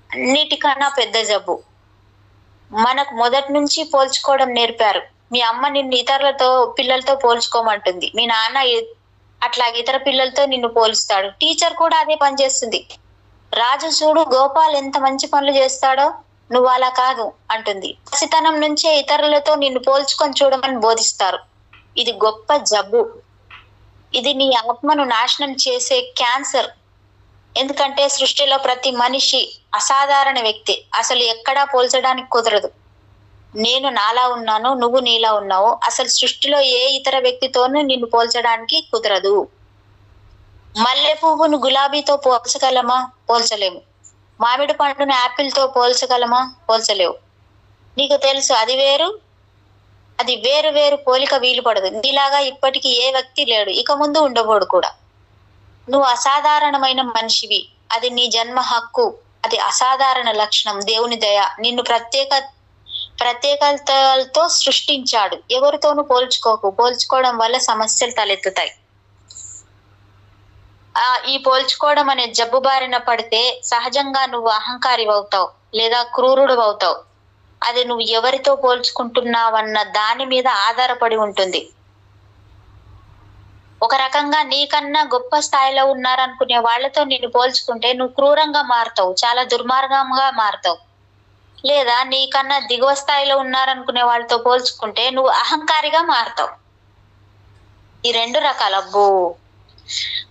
అన్నిటికన్నా పెద్ద జబ్బు. మనకు మొదటి నుంచి పోల్చుకోవడం నేర్పారు. మీ అమ్మ నిన్ను ఇతరులతో, పిల్లలతో పోల్చుకోమంటుంది. మీ నాన్న అట్లాగే ఇతర పిల్లలతో నిన్ను పోలుస్తాడు. టీచర్ కూడా అదే పని చేస్తుంది. రాజు చూడు గోపాల్ ఎంత మంచి పనులు చేస్తాడో, నువ్వు అలా కాదు అంటుంది. పసితనం నుంచే ఇతరులతో నిన్ను పోల్చుకొని చూడమని బోధిస్తారు. ఇది గొప్ప జబ్బు. ఇది నీ ఆత్మను నాశనం చేసే క్యాన్సర్. ఎందుకంటే సృష్టిలో ప్రతి మనిషి అసాధారణ వ్యక్తి. అసలు ఎక్కడా పోల్చడానికి కుదరదు. నేను నాలా ఉన్నాను, నువ్వు నీలా ఉన్నావు. అసలు సృష్టిలో ఏ ఇతర వ్యక్తితోనూ నిన్ను పోల్చడానికి కుదరదు. మల్లె పువ్వును గులాబీతో పోల్చగలమా? పోల్చలేము. మామిడి పండును యాపిల్తో పోల్చగలమా? పోల్చలేవు. నీకు తెలుసు అది వేరు, అది వేరు వేరు పోలిక వీలు పడదు. నీలాగా ఇప్పటికీ ఏ వ్యక్తి లేడు, ఇక ముందు ఉండబోడు కూడా. నువ్వు అసాధారణమైన మనిషివి. అది నీ జన్మ హక్కు. అది అసాధారణ లక్షణం, దేవుని దయ. నిన్ను ప్రత్యేకతలతో సృష్టించాడు. ఎవరితోనూ పోల్చుకోకు. పోల్చుకోవడం వల్ల సమస్యలు తలెత్తుతాయి. ఈ పోల్చుకోవడం అనే జబ్బు బారిన పడితే సహజంగా నువ్వు అహంకారి అవుతావు లేదా క్రూరుడు అవుతావు. అది నువ్వు ఎవరితో పోల్చుకుంటున్నావన్న దాని మీద ఆధారపడి ఉంటుంది. ఒక రకంగా నీకన్నా గొప్ప స్థాయిలో ఉన్నారనుకునే వాళ్ళతో నిన్ను పోల్చుకుంటే నువ్వు క్రూరంగా మారుతావు, చాలా దుర్మార్గంగా మారుతావు. లేదా నీకన్నా దిగువ స్థాయిలో ఉన్నారనుకునే వాళ్ళతో పోల్చుకుంటే నువ్వు అహంకారిగా మారుతావు. ఈ రెండు రకాల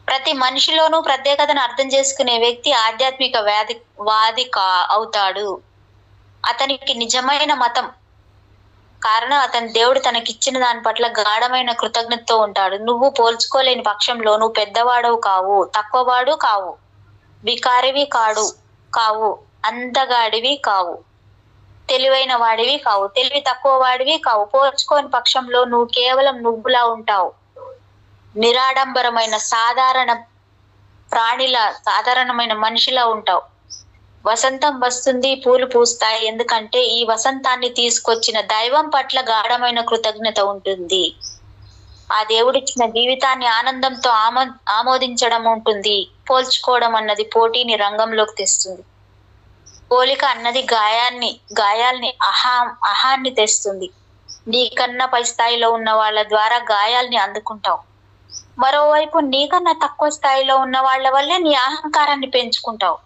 ప్రతి మనిషిలోనూ ప్రత్యేకతను అర్థం చేసుకునే వ్యక్తి ఆధ్యాత్మిక వాది అవుతాడు. అతనికి నిజమైన మతం. కారణం అతని దేవుడు తనకిచ్చిన దాని పట్ల గాఢమైన కృతజ్ఞతతో ఉంటాడు. నువ్వు పోల్చుకోలేని పక్షంలో నువ్వు పెద్దవాడవు కావు, తక్కువవాడు కావు, వికారివి కావు, అందగాడివి కావు, తెలివైన వాడివి కావు, తెలివి తక్కువ వాడివి కావు. పోల్చుకోని పక్షంలో నువ్వు కేవలం నువ్వులా ఉంటావు. నిరాడంబరమైన సాధారణమైన మనిషిలా ఉంటావు. వసంతం వస్తుంది, పూలు పూస్తాయి. ఎందుకంటే ఈ వసంతాన్ని తీసుకొచ్చిన దైవం పట్ల గాఢమైన కృతజ్ఞత ఉంటుంది. ఆ దేవుడిచ్చిన జీవితాన్ని ఆనందంతో ఆమోదించడం ఉంటుంది. పోల్చుకోవడం అన్నది పోటీని రంగంలోకి తెస్తుంది. పోలిక అన్నది గాయాల్ని అహాన్ని తెస్తుంది. నీకన్నా పై స్థాయిలో ఉన్న వాళ్ళ ద్వారా గాయాల్ని అందుకుంటావు. మరోవైపు నీకన్నా తక్కువ స్థాయిలో ఉన్న వాళ్ళ వల్లే నీ అహంకారాన్ని పెంచుకుంటావు,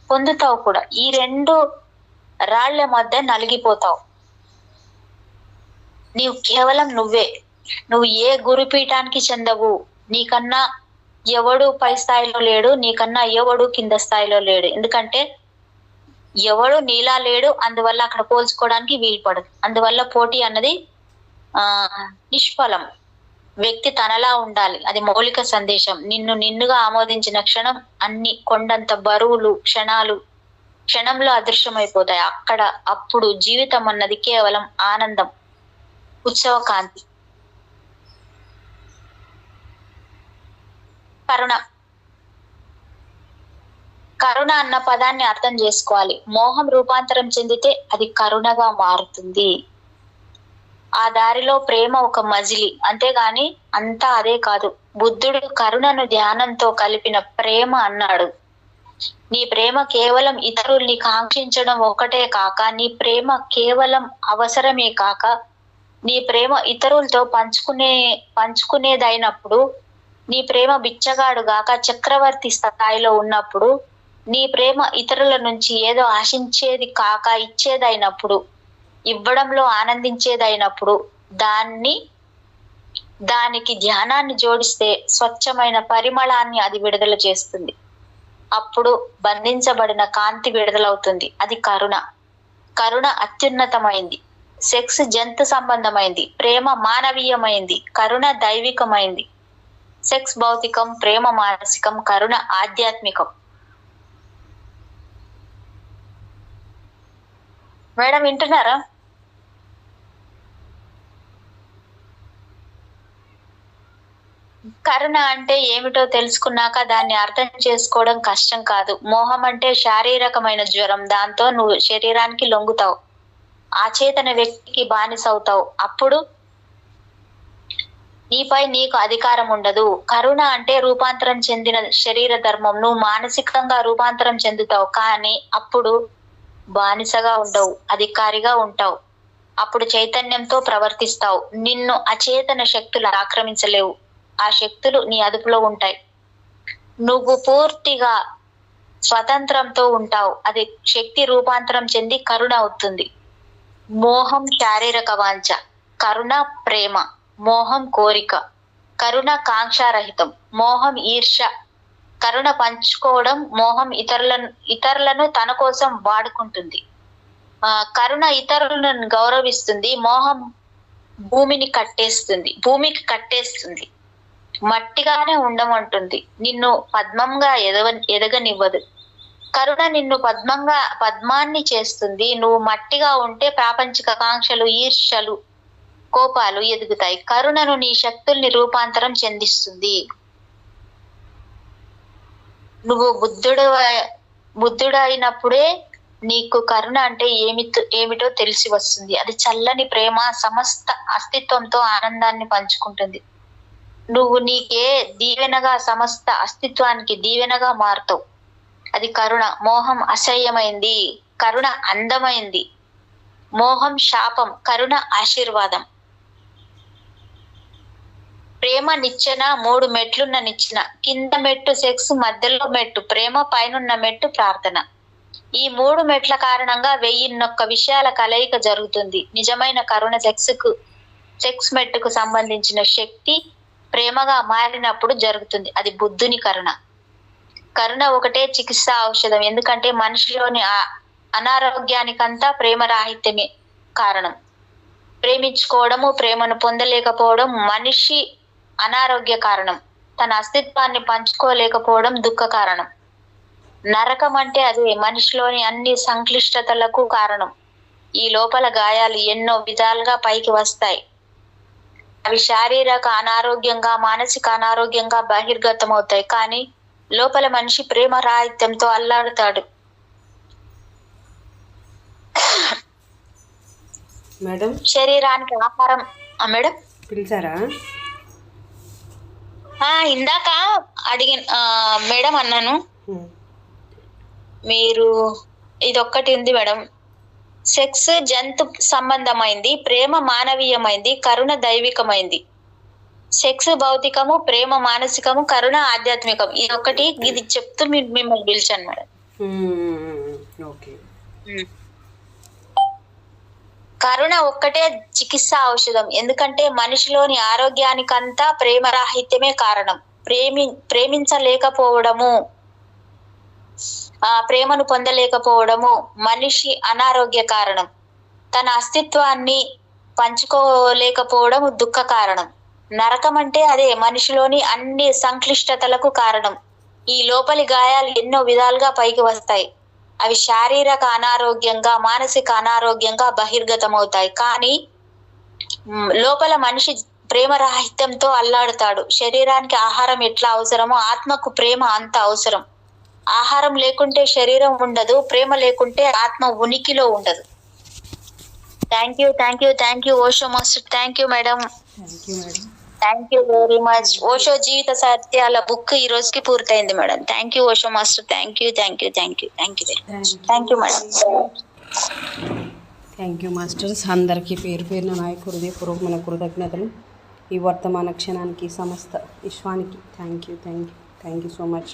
పొందుతావు కూడా. ఈ రెండు రాళ్ల మధ్య నలిగిపోతావు. నీవు కేవలం నువ్వే. నువ్వు ఏ గురుపీఠానికి చెందవు. నీకన్నా ఎవడు పై స్థాయిలో లేడు, నీకన్నా ఎవడు కింద స్థాయిలో లేడు. ఎందుకంటే ఎవడు నీలా లేడు, అందువల్ల అక్కడ పోల్చుకోవడానికి వీలు పడదు. అందువల్ల పోటీ అన్నది నిష్ఫలం. వ్యక్తి తనలా ఉండాలి. అది మౌలిక సందేశం. నిన్నుగా ఆమోదించిన క్షణం అన్ని కొండంత బరువులు క్షణంలో అదృశ్యమైపోతాయి. అప్పుడు జీవితం అన్నది కేవలం ఆనందం, ఉత్సవ కాంతి. కరుణ అన్న పదాన్ని అర్థం చేసుకోవాలి. మోహం రూపాంతరం చెందితే అది కరుణగా మారుతుంది. ఆ దారిలో ప్రేమ ఒక మజిలీ, అంతేగాని అంతా అదే కాదు. బుద్ధుడు కరుణను ధ్యానంతో కలిపిన ప్రేమ అన్నాడు. నీ ప్రేమ కేవలం ఇతరుల్ని కాంక్షించడం ఒకటే కాక, నీ ప్రేమ కేవలం అవసరమే కాక, నీ ప్రేమ ఇతరులతో పంచుకునేదైనప్పుడు, నీ ప్రేమ బిచ్చగాడు గాక చక్రవర్తి స్థాయిలో ఉన్నప్పుడు, నీ ప్రేమ ఇతరుల నుంచి ఏదో ఆశించేది కాక ఇచ్చేదైనప్పుడు, ఇవ్వడంలో ఆనందించేదైనప్పుడు, దానికి ధ్యానాన్ని జోడిస్తే స్వచ్ఛమైన పరిమళాన్ని అది విడుదల చేస్తుంది. అప్పుడు బంధించబడిన కాంతి విడుదలవుతుంది. అది కరుణ. కరుణ అత్యున్నతమైంది. సెక్స్ జంతు సంబంధమైంది, ప్రేమ మానవీయమైంది. కరుణ దైవికమైంది. సెక్స్ భౌతికం, ప్రేమ మానసికం, కరుణ ఆధ్యాత్మికం. మేడం వింటున్నారా? కరుణ అంటే ఏమిటో తెలుసుకున్నాక దాన్ని అర్థం చేసుకోవడం కష్టం కాదు. మోహం అంటే శారీరకమైన జ్వరం. దాంతో నువ్వు శరీరానికి లొంగుతావు, అచేతన వ్యక్తికి బానిసవుతావు. అప్పుడు నీపై నీకు అధికారం ఉండదు. కరుణ అంటే రూపాంతరం చెందిన శరీర ధర్మం. నువ్వు మానసికంగా రూపాంతరం చెందుతావు, కానీ అప్పుడు బానిసగా ఉండవు, అధికారిగా ఉంటావు. అప్పుడు చైతన్యంతో ప్రవర్తిస్తావు. నిన్ను అచేతన శక్తులు ఆక్రమించలేవు. ఆ శక్తులు నీ అదుపులో ఉంటాయి. నువ్వు పూర్తిగా స్వతంత్రంతో ఉంటావు. అది శక్తి రూపాంతరం చెంది కరుణ అవుతుంది. మోహం శారీరక వాంఛ, కరుణ ప్రేమ. మోహం కోరిక, కరుణ కాంక్షారహితం. మోహం ఈర్ష, కరుణ పంచుకోవడం. మోహం ఇతరులను తన కోసం వాడుకుంటుంది. కరుణ ఇతరులను గౌరవిస్తుంది. మోహం భూమికి కట్టేస్తుంది, మట్టిగానే ఉండమంటుంది. నిన్ను పద్మంగా ఎదగనివ్వదు. కరుణ నిన్ను పద్మాన్ని చేస్తుంది. నువ్వు మట్టిగా ఉంటే ప్రాపంచిక కాంక్షలు, ఈర్ష్యలు, కోపాలు ఎదుగుతాయి. కరుణను నీ శక్తుల్ని రూపాంతరం చెందిస్తుంది. నువ్వు బుద్ధుడు అయినప్పుడే నీకు కరుణ అంటే ఏమిటో తెలిసి వస్తుంది. అది చల్లని ప్రేమ, సమస్త అస్తిత్వంతో ఆనందాన్ని పంచుకుంటుంది. నువ్వు నీకే దీవెనగా, సమస్త అస్తిత్వానికి దీవెనగా మారుతావు. అది కరుణ. మోహం అసహ్యమైంది, కరుణ అందమైంది. మోహం శాపం, కరుణ ఆశీర్వాదం. ప్రేమ నిచ్చెన, 3 మెట్లున్న నిచ్చెన. కింద మెట్టు సెక్స్, మధ్యలో మెట్టు ప్రేమ, పైనున్న మెట్టు ప్రార్థన. ఈ 3 మెట్ల కారణంగా 1001 విషయాల కలయిక జరుగుతుంది. నిజమైన కరుణ సెక్స్ మెట్టుకు సంబంధించిన శక్తి ప్రేమగా మారినప్పుడు జరుగుతుంది. అది బుద్ధుని కరుణ. కరుణ ఒకటే చికిత్సా ఔషధం. ఎందుకంటే మనిషిలోని అనారోగ్యానికంతా ప్రేమరాహిత్యమే కారణం. ప్రేమించుకోవడము, ప్రేమను పొందలేకపోవడం మనిషి అనారోగ్య కారణం. తన అస్తిత్వాన్ని పంచుకోలేకపోవడం దుఃఖ కారణం. నరకం అంటే అదే మనిషిలోని అన్ని సంక్లిష్టతలకు కారణం. ఈ లోపల గాయాలు ఎన్నో విధాలుగా పైకి వస్తాయి. అవి శారీరక అనారోగ్యంగా, మానసిక అనారోగ్యంగా బహిర్గతమవుతాయి. కానీ లోపల మనిషి ప్రేమ రాహిత్యంతో అల్లాడుతాడు. మేడం శరీరానికి ఆహారం మేడం పిలిచారా? ఇందాక అడిగిన మేడం అన్నాను. మీరు ఇదొక్కటి ఉంది మేడం. సెక్స్ జంతు సంబంధమైంది, ప్రేమ మానవీయమైంది, కరుణ దైవికమైంది. సెక్స్ భౌతికము, ప్రేమ మానసికము, కరుణ ఆధ్యాత్మికం. ఇదొక్కటి, ఇది చెప్తూ మిమ్మల్ని పిలిచాను మేడం. కరుణ ఒక్కటే చికిత్స ఔషధం. ఎందుకంటే మనిషిలోని ఆరోగ్యానికంతా ప్రేమరాహిత్యమే కారణం. ప్రేమించలేకపోవడము, ప్రేమను పొందలేకపోవడము మనిషి అనారోగ్య కారణం. తన అస్తిత్వాన్ని పంచుకోలేకపోవడం దుఃఖ కారణం. నరకం అంటే అదే మనిషిలోని అన్ని సంక్లిష్టతలకు కారణం. ఈ లోపలి గాయాలు ఎన్నో విధాలుగా పైకి వస్తాయి. అవి శారీరక అనారోగ్యంగా, మానసిక అనారోగ్యంగా బహిర్గతమవుతాయి. కానీ లోపల మనిషి ప్రేమరాహిత్యంతో అల్లాడుతాడు. శరీరానికి ఆహారం ఎట్లా అవసరమో ఆత్మకు ప్రేమ అంత అవసరం. ఆహారం లేకుంటే శరీరం ఉండదు, ప్రేమ లేకుంటే ఆత్మ ఉనికిలో ఉండదు. Thank you Osho master. Thank you madam. Thank you very much. Osho జీవిత సత్యాల బుక్ ఈ రోజుకి పూర్తయింది madam. Thank you Osho master. Thank you madam. Thank you masters. అందరికీ పేరు పేరున నా హృదయపూర్వకమైన కృతజ్ఞతలు. ఈ వర్తమాన క్షణానికి, సమస్త విశ్వానికి థ్యాంక్ యూ సో మచ్.